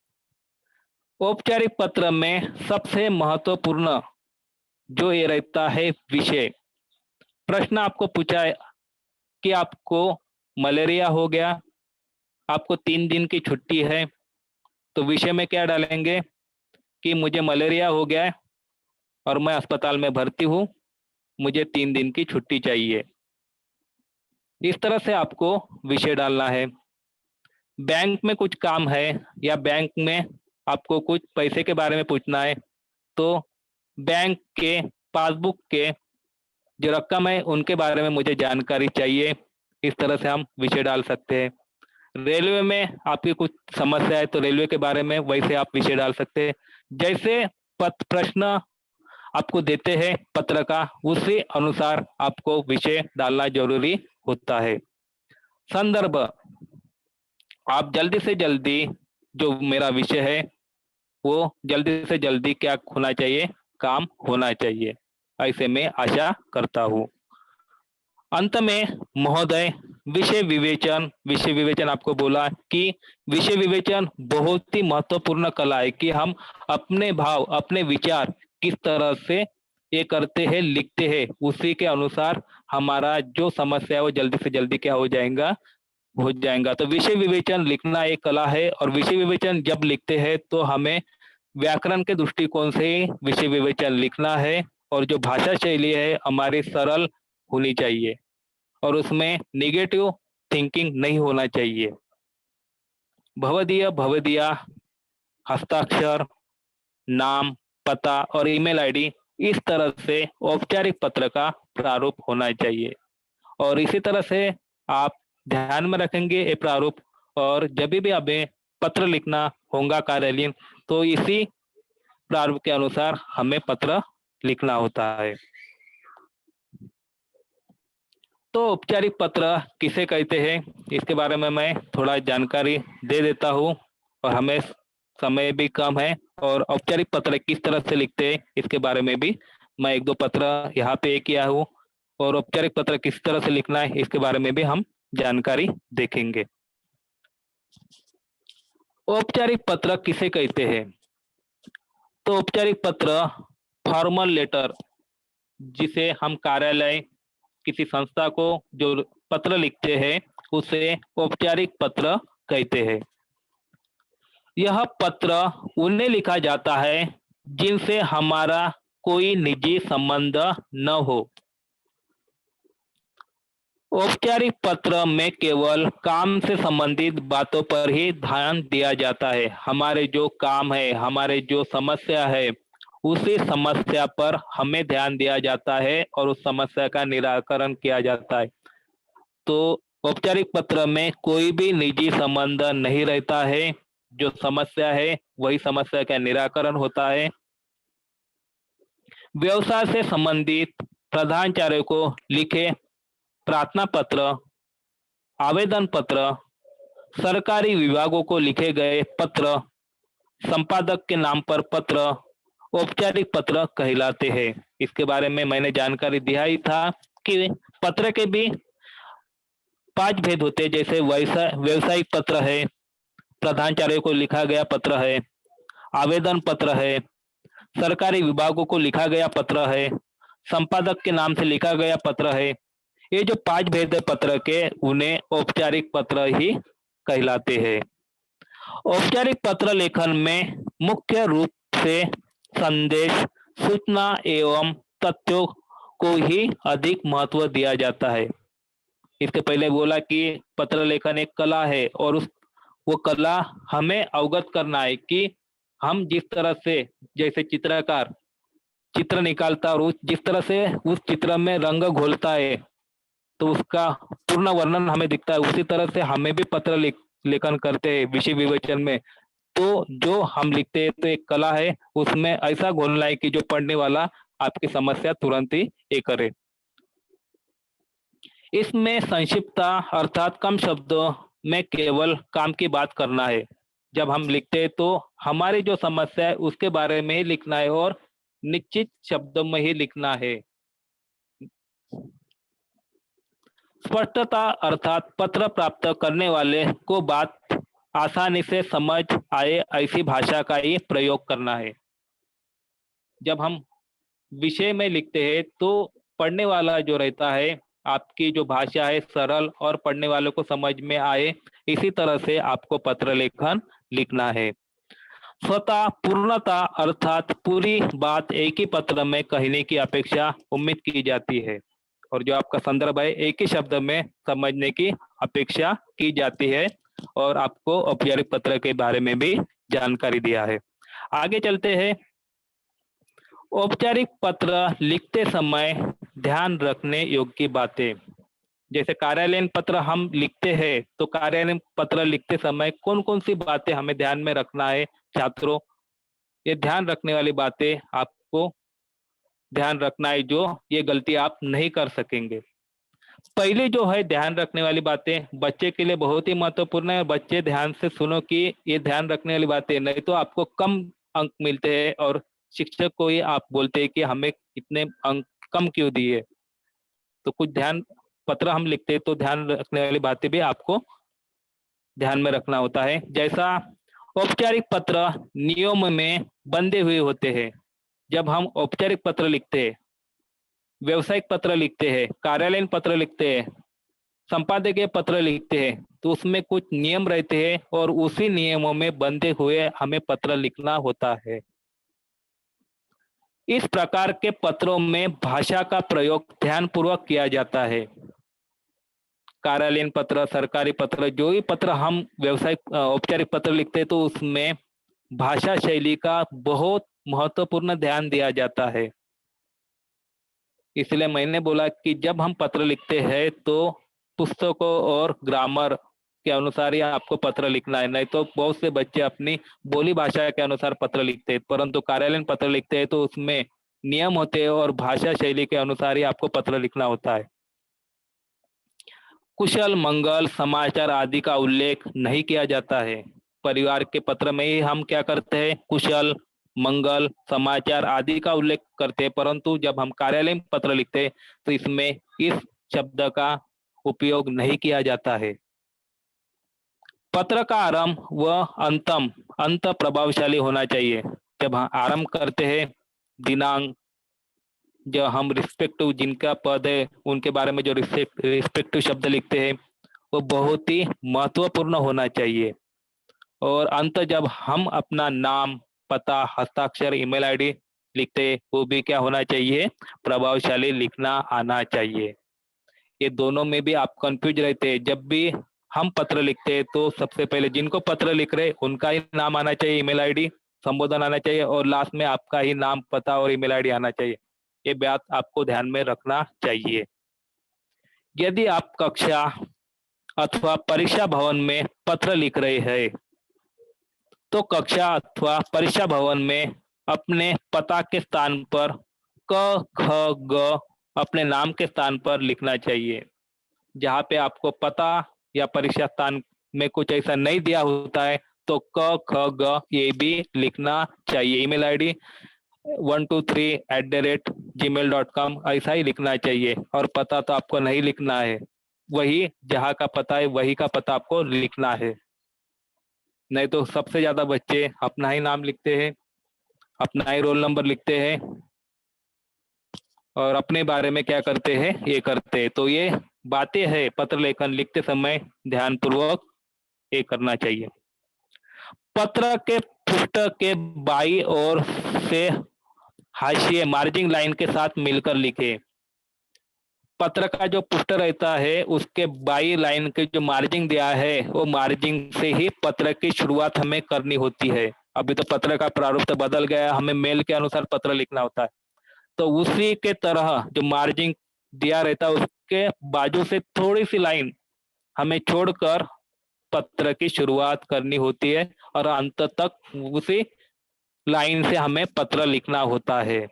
औपचारिक पत्र में सबसे महत्वपूर्ण जो ये रहता है विषय। प्रश्न आपको पूछा कि आपको मलेरिया हो गया, आपको 3 दिन की छुट्टी है, तो विषय में क्या डालेंगे कि मुझे मलेरिया हो गया है और मैं अस्पताल में भर्ती हूँ, मुझे 3 दिन की छुट्टी चाहिए। इस तरह से आपको विषय डालना है। बैंक में कुछ काम है या बैंक में आपको कुछ पैसे के बारे में पूछना है, तो बैंक के पासबुक के जो रकम है उनके बारे में मुझे जानकारी चाहिए। इस तरह से हम विषय डाल सकते हैं। रेलवे में आपकी कुछ समस्या है तो रेलवे के बारे में वैसे आप विषय डाल सकते हैं। जैसे प्रश्न आपको देते हैं पत्र का, उसी अनुसार आपको विषय डालना जरूरी होता है। संदर्भ, आप जल्दी से जल्दी जो मेरा विषय है वो जल्दी से जल्दी क्या होना चाहिए, काम होना चाहिए, ऐसे मैं आशा करता हूँ। अंत में महोदय, विषय विवेचन आपको बोला कि विषय विवेचन बहुत ही महत्वपूर्ण कला है कि हम अपने भाव, अपने विचार किस तरह से ये करते हैं, लिखते हैं, उसी के अनुसार हमारा जो समस्या है वो जल्दी से जल्दी क्या हो जाएगा। तो विषय विवेचन लिखना एक कला है और विषय विवेचन जब लिखते हैं तो हमें व्याकरण के दृष्टिकोण से विषय विवेचन लिखना है और जो भाषा शैली है हमारी सरल होनी चाहिए और उसमें नेगेटिव थिंकिंग नहीं होना चाहिए। भवदीय हस्ताक्षर, नाम, पता और ईमेल आईडी, इस तरह से औपचारिक पत्र का प्रारूप होना चाहिए और इसी तरह से आप ध्यान में रखेंगे ये प्रारूप, और जब भी हमें पत्र लिखना होगा कार्यालयीन, तो इसी प्रारूप के अनुसार हमें पत्र लिखना होता है। तो औपचारिक पत्र किसे कहते हैं, इसके बारे में मैं थोड़ा जानकारी दे देता हूँ और हमें समय भी कम है और औपचारिक पत्र किस तरह से लिखते हैं इसके बारे में भी मैं एक दो पत्र यहाँ पे किया हूँ और औपचारिक पत्र किस तरह से लिखना है इसके बारे में भी हम जानकारी देखेंगे। औपचारिक पत्र किसे कहते हैं? तो औपचारिक पत्र फॉर्मल लेटर, जिसे हम कार्यालय किसी संस्था को जो पत्र लिखते हैं उसे औपचारिक पत्र कहते हैं। यह पत्र उन्हें लिखा जाता है जिनसे हमारा कोई निजी संबंध न हो। औपचारिक पत्र में केवल काम से संबंधित बातों पर ही ध्यान दिया जाता है। हमारे जो काम है, हमारे जो समस्या है, उसी समस्या पर हमें ध्यान दिया जाता है और उस समस्या का निराकरण किया जाता है। तो औपचारिक पत्र में कोई भी निजी संबंध नहीं रहता है। जो समस्या है वही समस्या का निराकरण होता है। व्यवसाय से संबंधित प्रधानाचार्य को लिखे प्रार्थना पत्र, आवेदन पत्र, सरकारी विभागों को लिखे गए पत्र, संपादक के नाम पर पत्र औपचारिक पत्र कहलाते हैं। इसके बारे में मैंने जानकारी दिया ही था कि पत्र के भी 5 भेद होते हैं। जैसे व्यवसायिक पत्र है, प्रधानाचार्य को लिखा गया पत्र है, आवेदन पत्र है, सरकारी विभागों को लिखा गया पत्र है, संपादक के नाम से लिखा गया पत्र है। ये जो 5 भेद है पत्र के, उन्हें औपचारिक पत्र ही कहलाते हैं। औपचारिक पत्र लेखन में मुख्य रूप से संदेश, सूचना एवं तथ्यों को ही अधिक महत्व दिया जाता है। इसके पहले बोला कि पत्र लेखन एक कला है और वो कला हमें अवगत करना है कि हम जिस तरह से, जैसे चित्रकार चित्र निकालता और जिस तरह से उस चित्र में रंग घोलता है तो उसका पूर्ण वर्णन हमें दिखता है, उसी तरह से हमें भी पत्र लेखन करते हैं विषय विवेचन में। तो जो हम लिखते हैं तो एक कला है, उसमें ऐसा घोलना है कि जो पढ़ने वाला आपकी समस्या तुरंत ही ये करे। इसमें संक्षिप्तता अर्थात कम शब्दों में केवल काम की बात करना है। जब हम लिखते हैं तो हमारी जो समस्या है उसके बारे में ही लिखना है और निश्चित शब्दों में ही लिखना है। स्पष्टता अर्थात पत्र प्राप्त करने वाले को बात आसानी से समझ आए ऐसी भाषा का ही प्रयोग करना है। जब हम विषय में लिखते हैं तो पढ़ने वाला जो रहता है आपकी जो भाषा है सरल और पढ़ने वालों को समझ में आए, इसी तरह से आपको पत्र लेखन लिखना है। स्वतः पूर्णता अर्थात पूरी बात एक ही पत्र में कहने की अपेक्षा उम्मीद की जाती है, और जो आपका संदर्भ है एक ही शब्द में समझने की अपेक्षा की जाती है, और आपको औपचारिक पत्र के बारे में भी जानकारी दिया है। आगे चलते हैं। औपचारिक पत्र लिखते समय ध्यान रखने योग्य बातें। जैसे कार्यालयीन पत्र हम लिखते हैं, तो कार्यालयीन पत्र लिखते समय कौन कौन सी बातें हमें ध्यान में रखना है छात्रों, ये ध्यान रखने वाली बातें आपको ध्यान रखना है, जो ये गलती आप नहीं कर सकेंगे। पहले जो है ध्यान रखने वाली बातें बच्चे के लिए बहुत ही महत्वपूर्ण है। बच्चे ध्यान से सुनो कि ये ध्यान रखने वाली बातें, नहीं तो आपको कम अंक मिलते हैं और शिक्षक को ही आप बोलते हैं कि हमें इतने अंक कम क्यों दिए। तो कुछ ध्यान पत्र हम लिखते हैं तो ध्यान रखने वाली बातें भी आपको ध्यान में रखना होता है। जैसा औपचारिक पत्र नियम में बंधे हुए होते हैं। जब हम औपचारिक पत्र लिखते हैं, व्यवसायिक पत्र लिखते हैं, कार्यालयीन पत्र लिखते हैं, संपादकीय पत्र लिखते हैं, तो उसमें कुछ नियम रहते हैं और उसी नियमों में बंधे हुए हमें पत्र लिखना होता है। इस प्रकार के पत्रों में भाषा का प्रयोग ध्यानपूर्वक किया जाता है। कार्यालयीन पत्र, सरकारी पत्र, जो भी पत्र हम व्यवसायिक औपचारिक पत्र लिखते हैं, तो उसमें भाषा शैली का बहुत महत्वपूर्ण ध्यान दिया जाता है। इसलिए मैंने बोला कि जब हम पत्र लिखते हैं तो पुस्तकों और ग्रामर के अनुसार ही आपको पत्र लिखना है, नहीं तो बहुत से बच्चे अपनी बोली भाषा के अनुसार पत्र लिखते हैं, परंतु कार्यालयीन पत्र लिखते हैं तो उसमें नियम होते हैं और भाषा शैली के अनुसार ही आपको पत्र लिखना होता है। कुशल मंगल समाचार आदि का उल्लेख नहीं किया जाता है। परिवार के पत्र में ही हम क्या करते हैं, कुशल मंगल समाचार आदि का उल्लेख करते हैं, परंतु जब हम कार्यालय पत्र लिखते हैं तो इसमें इस शब्द का उपयोग नहीं किया जाता है। पत्र का आरंभ व अंत प्रभावशाली होना चाहिए। जब हम आरंभ करते हैं, दिनांक, जो हम रिस्पेक्टिव जिनका पद है उनके बारे में जो रिस्पेक्टिव शब्द लिखते हैं वो बहुत ही महत्वपूर्ण होना चाहिए। और अंत जब हम अपना नाम, पता, हस्ताक्षर, ईमेल आईडी लिखते हैं, वो भी क्या होना चाहिए, प्रभावशाली लिखना आना चाहिए। ये दोनों में भी आप कंफ्यूज रहते हैं। जब भी हम पत्र लिखते हैं तो सबसे पहले जिनको पत्र लिख रहे उनका ही नाम आना चाहिए, ईमेल आईडी, संबोधन आना चाहिए, और लास्ट में आपका ही नाम, पता और ईमेल आईडी आना चाहिए। ये बात आपको ध्यान में रखना चाहिए। यदि आप कक्षा अथवा परीक्षा भवन में पत्र लिख रहे हैं तो कक्षा अथवा परीक्षा भवन में अपने पता के स्थान पर क, ख, ग अपने नाम के स्थान पर लिखना चाहिए। जहाँ पे आपको पता या परीक्षा स्थान में कुछ ऐसा नहीं दिया होता है तो क, ख, ग ये भी लिखना चाहिए। ईमेल आईडी 123@gmail.com ऐसा ही लिखना चाहिए। और पता तो आपको नहीं लिखना है, वही जहाँ का पता है वही का पता आपको लिखना है। नहीं तो सबसे ज्यादा बच्चे अपना ही नाम लिखते हैं, अपना ही रोल नंबर लिखते हैं और अपने बारे में क्या करते हैं, ये करते हैं। तो ये बातें हैं पत्र लेखन लिखते समय ध्यानपूर्वक ये करना चाहिए। पत्र के पृष्ठ के बाई ओर से हाशिए मार्जिन लाइन के साथ मिलकर लिखे। पत्र का जो पृष्ठ रहता है उसके बाई लाइन के जो मार्जिन दिया है वो मार्जिन से ही पत्र की शुरुआत हमें करनी होती है। अभी तो पत्र का प्रारूप तो बदल गया, हमें मेल के अनुसार पत्र लिखना होता है। तो उसी के तरह जो मार्जिन दिया रहता है उसके बाजू से थोड़ी सी लाइन हमें छोड़कर पत्र की शुरुआत करनी होती है और अंत तक उसी लाइन से हमें पत्र लिखना होता है।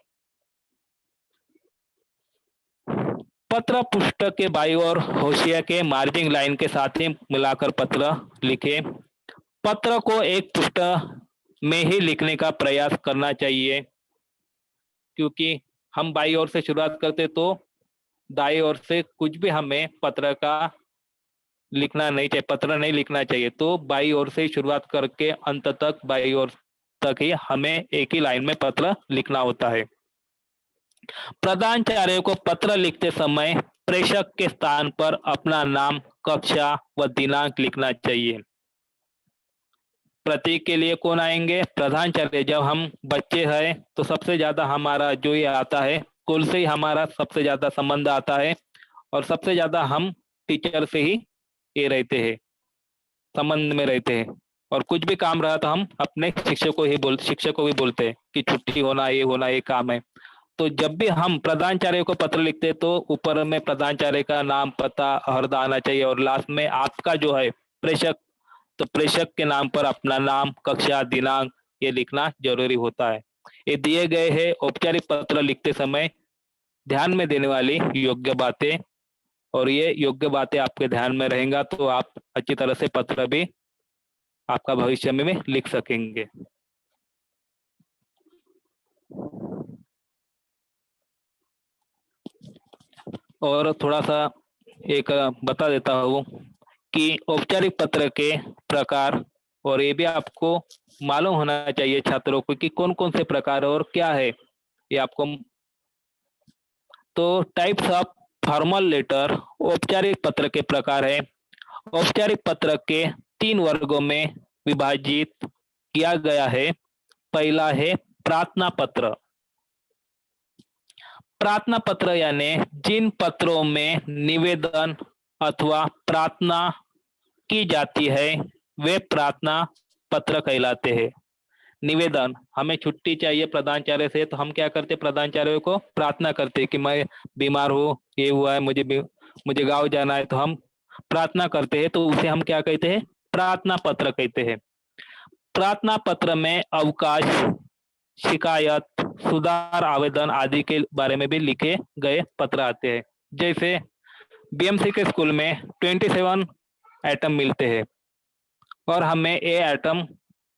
पत्र पृष्ठ के बाईं ओर हाशिया के मार्जिन लाइन के साथ ही मिलाकर पत्र लिखे। पत्र को एक पृष्ठ में ही लिखने का प्रयास करना चाहिए, क्योंकि हम बाईं ओर से शुरुआत करते तो दाईं ओर से कुछ भी हमें पत्र का लिखना नहीं चाहिए, पत्र नहीं लिखना चाहिए। तो बाईं ओर से शुरुआत करके अंत तक बाईं ओर तक ही हमें एक ही लाइन में पत्र लिखना होता है। प्रधानाचार्य को पत्र लिखते समय प्रेषक के स्थान पर अपना नाम, कक्षा व दिनांक लिखना चाहिए। प्रतीक के लिए कौन आएंगे? प्रधानाचार्य। जब हम बच्चे हैं तो सबसे ज्यादा हमारा जो ये आता है, स्कूल से ही हमारा सबसे ज्यादा संबंध आता है और सबसे ज्यादा हम टीचर से ही ये रहते हैं, संबंध में रहते हैं। और कुछ भी काम रहा तो हम अपने शिक्षक को भी बोलते हैं कि छुट्टी होना, ये होना, ये काम है। तो जब भी हम प्रधानाचार्य को पत्र लिखते हैं तो ऊपर में प्रधानाचार्य का नाम, पता, हरदा आना चाहिए और लास्ट में आपका जो है प्रेषक, तो प्रेषक के नाम पर अपना नाम, कक्षा, दिनांक ये लिखना जरूरी होता है। ये दिए गए हैं औपचारिक पत्र लिखते समय ध्यान में देने वाली योग्य बातें, और ये योग्य बातें आपके ध्यान में रहेगा तो आप अच्छी तरह से पत्र भी आपका भविष्य में लिख सकेंगे। और थोड़ा सा एक बता देता हूँ कि औपचारिक पत्र के प्रकार, और ये भी आपको मालूम होना चाहिए छात्रों को कि कौन कौन से प्रकार और क्या है ये आपको। तो टाइप्स ऑफ फॉर्मल लेटर, औपचारिक पत्र के प्रकार है। औपचारिक पत्र के 3 वर्गों में विभाजित किया गया है। पहला है प्रार्थना पत्र। प्रार्थना पत्र यानी जिन पत्रों में निवेदन अथवा प्रार्थना की जाती है वे प्रार्थना पत्र कहलाते हैं। निवेदन, हमें छुट्टी चाहिए प्रधानाचार्य से तो हम क्या करते, प्रधानाचार्य को प्रार्थना करते कि मैं बीमार हूँ, ये हुआ है, मुझे गांव जाना है, तो हम प्रार्थना करते हैं, तो उसे हम क्या कहते हैं, प्रार्थना पत्र कहते हैं। प्रार्थना पत्र में अवकाश, शिकायत, सुधार आवेदन आदि के बारे में भी लिखे गए पत्र आते हैं। जैसे बीएमसी के स्कूल में 27 आइटम मिलते हैं और हमें ये आइटम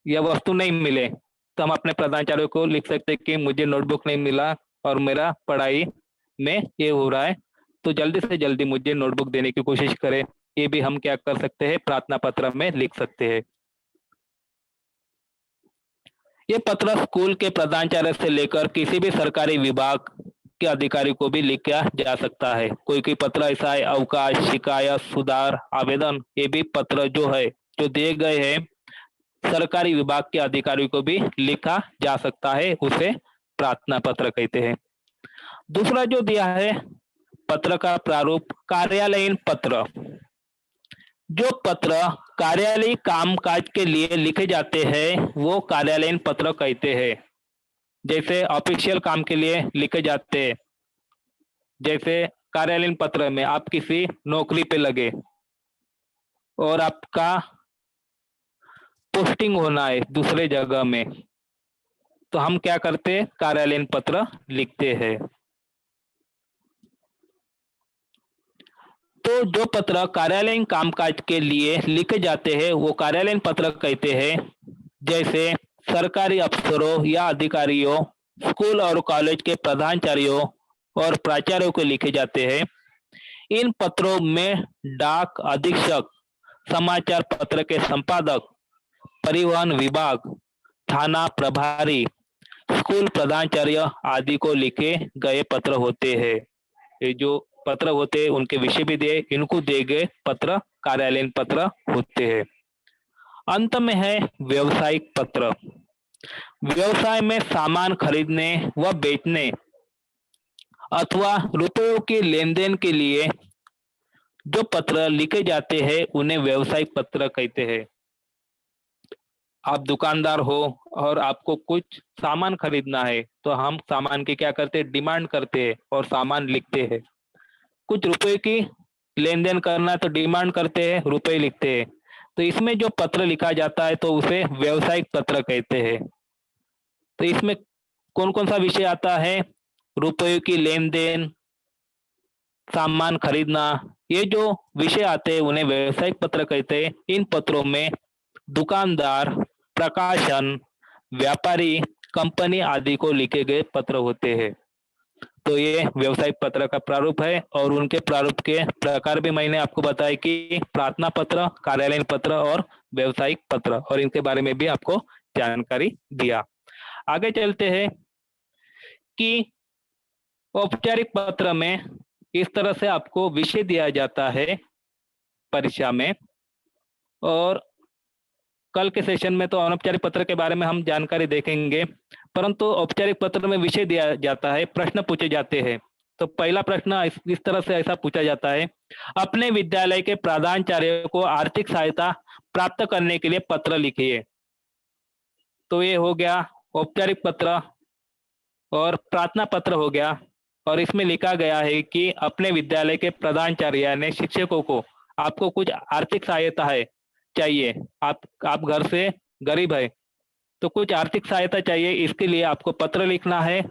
या वस्तु नहीं मिले तो हम अपने प्रधानाचार्य को लिख सकते हैं कि मुझे नोटबुक नहीं मिला और मेरा पढ़ाई में ये हो रहा है, तो जल्दी से जल्दी मुझे नोटबुक देने की कोशिश करें। ये भी हम क्या कर सकते हैं, प्रार्थना पत्र में लिख सकते हैं। ये पत्र स्कूल के प्रधानाचार्य से लेकर किसी भी सरकारी विभाग के अधिकारी को भी लिखा जा सकता है। कोई कोई पत्र ऐसा है, अवकाश, शिकायत, सुधार आवेदन, ये भी पत्र जो है जो दिए गए हैं सरकारी विभाग के अधिकारी को भी लिखा जा सकता है, उसे प्रार्थना पत्र कहते हैं। दूसरा जो दिया है पत्र का प्रारूप, कार्यालयीन पत्र। जो पत्र कार्यालयी कामकाज के लिए लिखे जाते हैं वो कार्यालयीन पत्र कहते हैं। जैसे ऑफिशियल काम के लिए लिखे जाते हैं, जैसे कार्यालयीन पत्र में आप किसी नौकरी पे लगे और आपका पोस्टिंग होना है दूसरे जगह में, तो हम क्या करते हैं, कार्यालयीन पत्र लिखते हैं। तो जो पत्र कार्यालयीन कामकाज के लिए लिखे जाते हैं वो कार्यालयीन पत्र कहते हैं। जैसे सरकारी अफसरों या अधिकारियों, स्कूल और कॉलेज के प्रधानाचार्यों और प्राचार्यों को लिखे जाते हैं। इन पत्रों में डाक अधीक्षक, समाचार पत्र के संपादक, परिवहन विभाग, थाना प्रभारी, स्कूल प्रधानाचार्य आदि को लिखे गए पत्र होते हैं। ये जो पत्र होते हैं उनके विषय भी दिए, इनको दिए गए पत्र कार्यालयीन पत्र होते हैं। अंत में है व्यवसायिक पत्र। व्यवसाय में सामान खरीदने व बेचने अथवा रुपयों के लेन देन के लिए जो पत्र लिखे जाते हैं उन्हें व्यवसायिक पत्र कहते हैं। आप दुकानदार हो और आपको कुछ सामान खरीदना है तो हम सामान की क्या करते हैं, डिमांड करते हैं और सामान लिखते हैं। कुछ रुपए की लेन देन करना है तो डिमांड करते हैं, रुपए लिखते हैं। तो इसमें जो पत्र लिखा जाता है तो उसे व्यवसायिक पत्र कहते हैं। तो इसमें कौन कौन सा विषय आता है, रुपयों की लेन देन, सामान खरीदना, ये जो विषय आते हैं उन्हें व्यवसायिक पत्र कहते हैं। इन पत्रों में दुकानदार, प्रकाशन, व्यापारी, कंपनी आदि को लिखे गए पत्र होते हैं। तो ये व्यवसायिक पत्र का प्रारूप है और उनके प्रारूप के प्रकार भी मैंने आपको बताया कि प्रार्थना पत्र, कार्यालयीन पत्र और व्यवसायिक पत्र, और इनके बारे में भी आपको जानकारी दिया। आगे चलते हैं कि औपचारिक पत्र में इस तरह से आपको विषय दिया जाता है परीक्षा में। और कल के सेशन में तो अनौपचारिक पत्र के बारे में हम जानकारी देखेंगे, परंतु औपचारिक पत्र में विषय दिया जाता है, प्रश्न पूछे जाते हैं। तो पहला प्रश्न इस तरह से ऐसा पूछा जाता है, अपने विद्यालय के प्रधानाचार्य को आर्थिक सहायता प्राप्त करने के लिए पत्र लिखिए। तो ये हो गया औपचारिक पत्र और प्रार्थना पत्र हो गया। और इसमें लिखा गया है कि अपने विद्यालय के प्रधानाचार्य ने शिक्षकों को आपको कुछ आर्थिक सहायता है चाहिए, आप घर से गरीब है तो कुछ आर्थिक सहायता चाहिए, इसके लिए आपको पत्र लिखना है।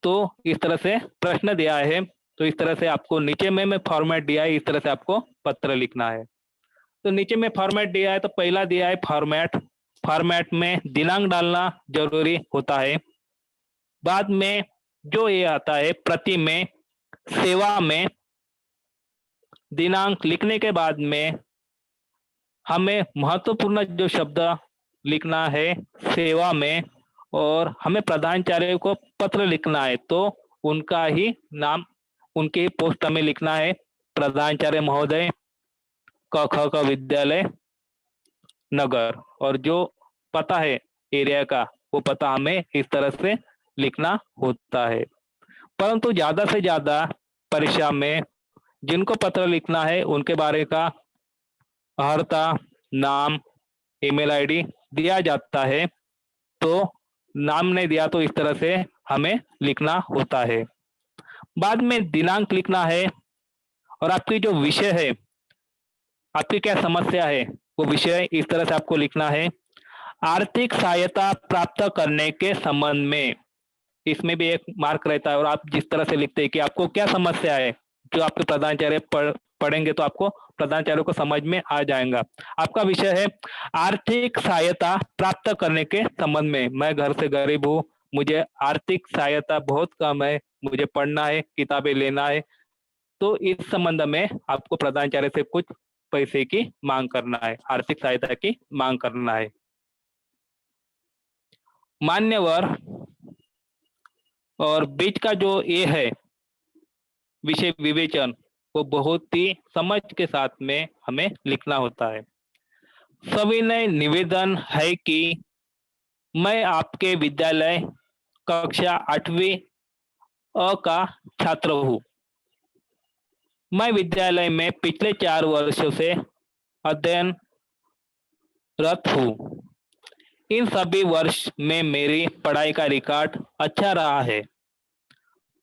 तो इस तरह से प्रश्न दिया है, तो इस तरह से आपको नीचे में फॉर्मेट दिया है, इस तरह से आपको पत्र लिखना है। तो नीचे में फॉर्मेट दिया है, तो पहला दिया है फॉर्मेट। फॉर्मेट में दिनांक डालना जरूरी होता है। बाद में जो ये आता है प्रति में, सेवा में, दिनांक लिखने के बाद में हमें महत्वपूर्ण जो शब्द लिखना है सेवा में, और हमें प्रधानाचार्य को पत्र लिखना है तो उनका ही नाम, उनके पोस्ट हमें लिखना है, प्रधानाचार्य महोदय क ख क विद्यालय नगर, और जो पता है एरिया का वो पता हमें इस तरह से लिखना होता है। परंतु ज्यादा से ज्यादा परीक्षा में जिनको पत्र लिखना है उनके बारे का अर्हता, नाम, ईमेल आईडी दिया जाता है। तो नाम नहीं दिया तो इस तरह से हमें लिखना होता है। बाद में दिनांक लिखना है, और आपकी जो विषय है, आपकी क्या समस्या है, वो विषय इस तरह से आपको लिखना है। आर्थिक सहायता प्राप्त करने के संबंध में, इसमें भी एक मार्क रहता है, और आप जिस तरह से लिखते हैं कि आपको क्या समस्या है, जो आपके प्रधानाचार्य पढ़ेंगे तो आपको प्रधानाचार्य को समझ में आ जाएगा। आपका विषय है आर्थिक सहायता प्राप्त करने के संबंध में, मैं घर से गरीब हूँ, मुझे आर्थिक सहायता बहुत कम है, मुझे पढ़ना है, किताबें लेना है। तो इस संबंध में आपको प्रधानाचार्य से कुछ पैसे की मांग करना है, आर्थिक सहायता की मांग करना है। मान्यवर और बीच का जो ये है विषय विवेचन, वो बहुत ही समझ के साथ में हमें लिखना होता है। सविनय निवेदन है कि मैं आपके विद्यालय कक्षा 8वीं अ का छात्र हूँ। मैं विद्यालय में पिछले 4 वर्षों से अध्ययनरत हूँ। इन सभी वर्ष में मेरी पढ़ाई का रिकॉर्ड अच्छा रहा है।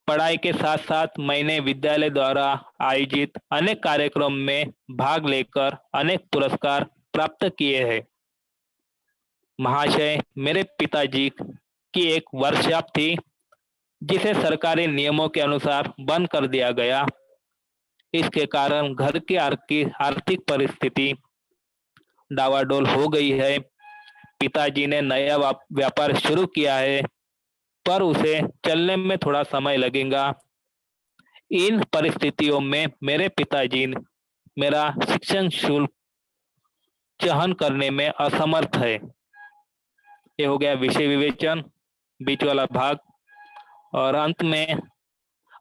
पढ़ाई के साथ साथ मैंने विद्यालय द्वारा आयोजित अनेक कार्यक्रम में भाग लेकर अनेक पुरस्कार प्राप्त किए हैं। महाशय, मेरे पिताजी की एक वर्कशॉप थी जिसे सरकारी नियमों के अनुसार बंद कर दिया गया। इसके कारण घर की आर्थिक परिस्थिति डावाडोल हो गई है। पिताजी ने नया व्यापार शुरू किया है, पर उसे चलने में थोड़ा समय लगेगा। इन परिस्थितियों में मेरे पिताजी मेरा शिक्षण शुल्क वहन करने में असमर्थ है। ये हो गया विषय विवेचन, बीच वाला भाग। और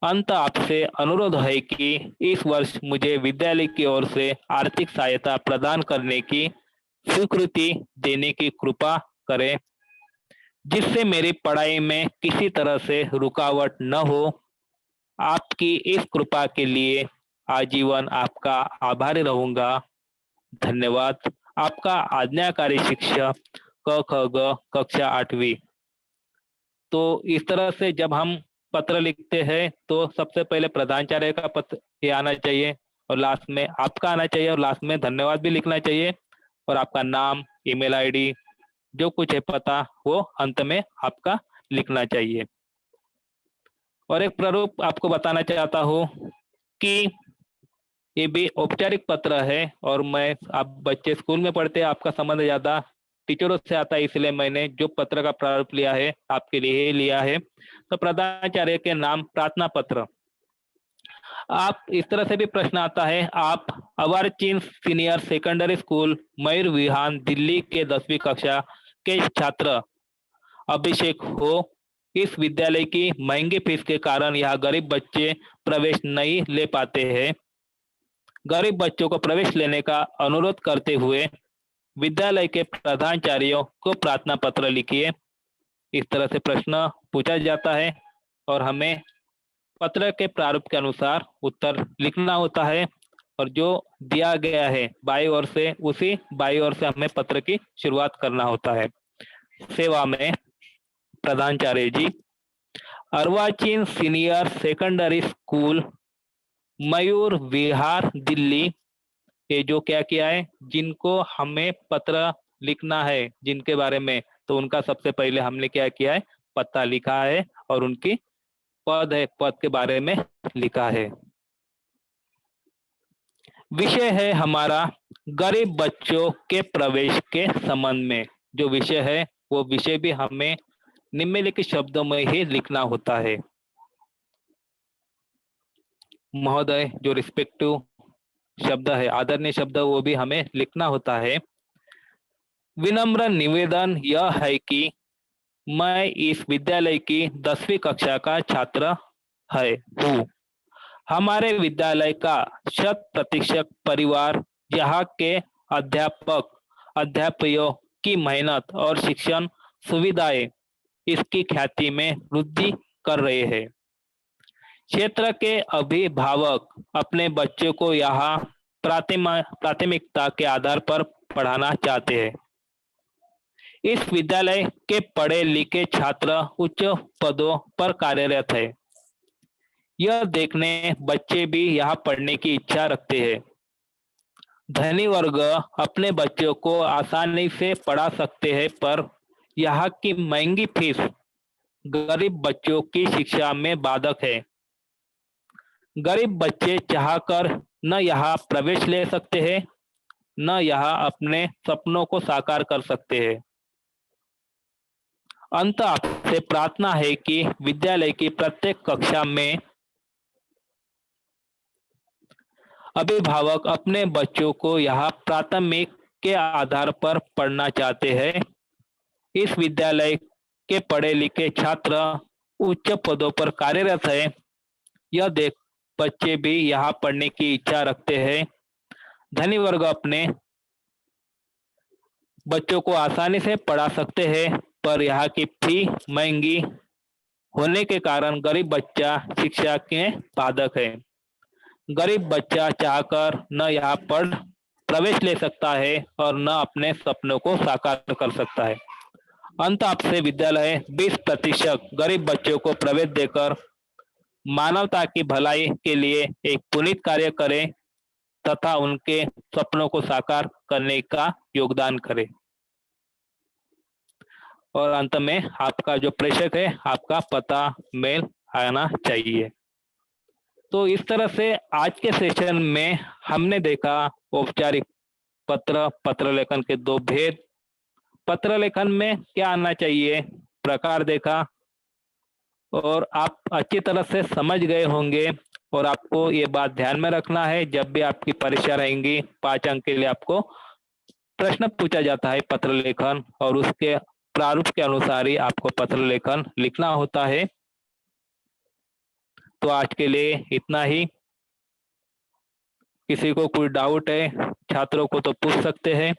अंत आपसे अनुरोध है कि इस वर्ष मुझे विद्यालय की ओर से आर्थिक सहायता प्रदान करने की स्वीकृति देने की कृपा करें, जिससे मेरी पढ़ाई में किसी तरह से रुकावट न हो। आपकी इस कृपा के लिए आजीवन आपका आभारी रहूंगा। धन्यवाद। आपका आज्ञाकारी शिक्षक क ख ग कक्षा 8वीं। तो इस तरह से जब हम पत्र लिखते हैं तो सबसे पहले प्रधानाचार्य का पत्र ये आना चाहिए, और लास्ट में आपका आना चाहिए, और लास्ट में धन्यवाद भी लिखना चाहिए, और आपका नाम, ईमेल आईडी, जो कुछ है पता, वो अंत में आपका लिखना चाहिए। और एक प्रारूप आपको बताना चाहता हूँ कि ये भी औपचारिक पत्र है, और मैं, आप बच्चे स्कूल में पढ़ते हैं, आपका संबंध ज्यादा टीचरों से आता है, इसलिए मैंने जो पत्र का प्रारूप लिया है आपके लिए ही लिया है। तो प्रधानाचार्य के नाम प्रार्थना पत्र। आप इस तरह से भी प्रश्न आता है, आप अवारचीन सीनियर सेकेंडरी स्कूल मयूर विहान दिल्ली के 10वीं कक्षा के छात्र अभिषेक हो। इस विद्यालय की महंगी फीस के कारण यहाँ गरीब बच्चे प्रवेश नहीं ले पाते हैं। गरीब बच्चों को प्रवेश लेने का अनुरोध करते हुए विद्यालय के प्रधानाचार्यों को प्रार्थना पत्र लिखिए। इस तरह से प्रश्न पूछा जाता है और हमें पत्र के प्रारूप के अनुसार उत्तर लिखना होता है और जो दिया गया है बाईं ओर से, उसी बाईं ओर से हमें पत्र की शुरुआत करना होता है। सेवा में प्रधानाचार्य जी, अर्वाचीन senior secondary school, Mayur Vihar, Delhi. ये जो क्या किया है, जिनको हमें पत्र लिखना है जिनके बारे में, तो उनका सबसे पहले हमने क्या किया है, पता लिखा है और उनकी पद है, पद के बारे में लिखा है। विषय है हमारा गरीब बच्चों के प्रवेश के संबंध में। जो विषय है वो विषय भी हमें निम्नलिखित शब्दों में ही लिखना होता है। महोदय, जो रिस्पेक्टिव शब्द है, आदरणीय शब्द, वो भी हमें लिखना होता है। विनम्र निवेदन यह है कि मैं इस विद्यालय की 10वीं कक्षा का छात्र हूँ। हमारे विद्यालय का 100% परिवार यहाँ के अध्यापक अध्यापकों की मेहनत और शिक्षण सुविधाएं इसकी ख्याति में वृद्धि कर रहे हैं। क्षेत्र के अभिभावक अपने बच्चों को यहाँ प्राथमिकता के आधार पर पढ़ाना चाहते हैं। इस विद्यालय के पढ़े लिखे छात्र उच्च पदों पर कार्यरत है। यह देखने बच्चे भी यहाँ पढ़ने की इच्छा रखते हैं। धनी वर्ग अपने बच्चों को आसानी से पढ़ा सकते हैं, पर यहाँ की महंगी फीस गरीब बच्चों की शिक्षा में बाधक है। गरीब बच्चे चाहकर न यहाँ प्रवेश ले सकते हैं, न यहाँ अपने सपनों को साकार कर सकते हैं। अंत आपसे प्रार्थना है कि विद्यालय की प्रत्येक कक्षा में अभिभावक अपने बच्चों को यहाँ प्राथमिक के आधार पर पढ़ना चाहते हैं। इस विद्यालय के पढ़े लिखे छात्र उच्च पदों पर कार्यरत है। यह देख बच्चे भी यहाँ पढ़ने की इच्छा रखते हैं। धनी वर्ग अपने बच्चों को आसानी से पढ़ा सकते हैं, पर यहाँ की फी महंगी होने के कारण गरीब बच्चा शिक्षा के बाधक है। गरीब बच्चा चाहकर न यहाँ पढ़ प्रवेश ले सकता है और न अपने सपनों को साकार कर सकता है। अंत आपसे विद्यालय 20% गरीब बच्चों को प्रवेश देकर मानवता की भलाई के लिए एक पुनीत कार्य करे तथा उनके सपनों को साकार करने का योगदान करे। और अंत में आपका जो प्रेषक है, आपका पता मेल आना चाहिए। तो इस तरह से आज के सेशन में हमने देखा औपचारिक पत्र लेखन के दो भेद, पत्र लेखन में क्या आना चाहिए, प्रकार देखा, और आप अच्छी तरह से समझ गए होंगे। और आपको ये बात ध्यान में रखना है, जब भी आपकी परीक्षा रहेंगी 5 अंक के लिए आपको प्रश्न पूछा जाता है पत्र लेखन, और उसके प्रारूप के अनुसार ही आपको पत्र लेखन लिखना होता है। तो आज के लिए इतना ही। किसी को कोई डाउट है छात्रों को तो पूछ सकते हैं।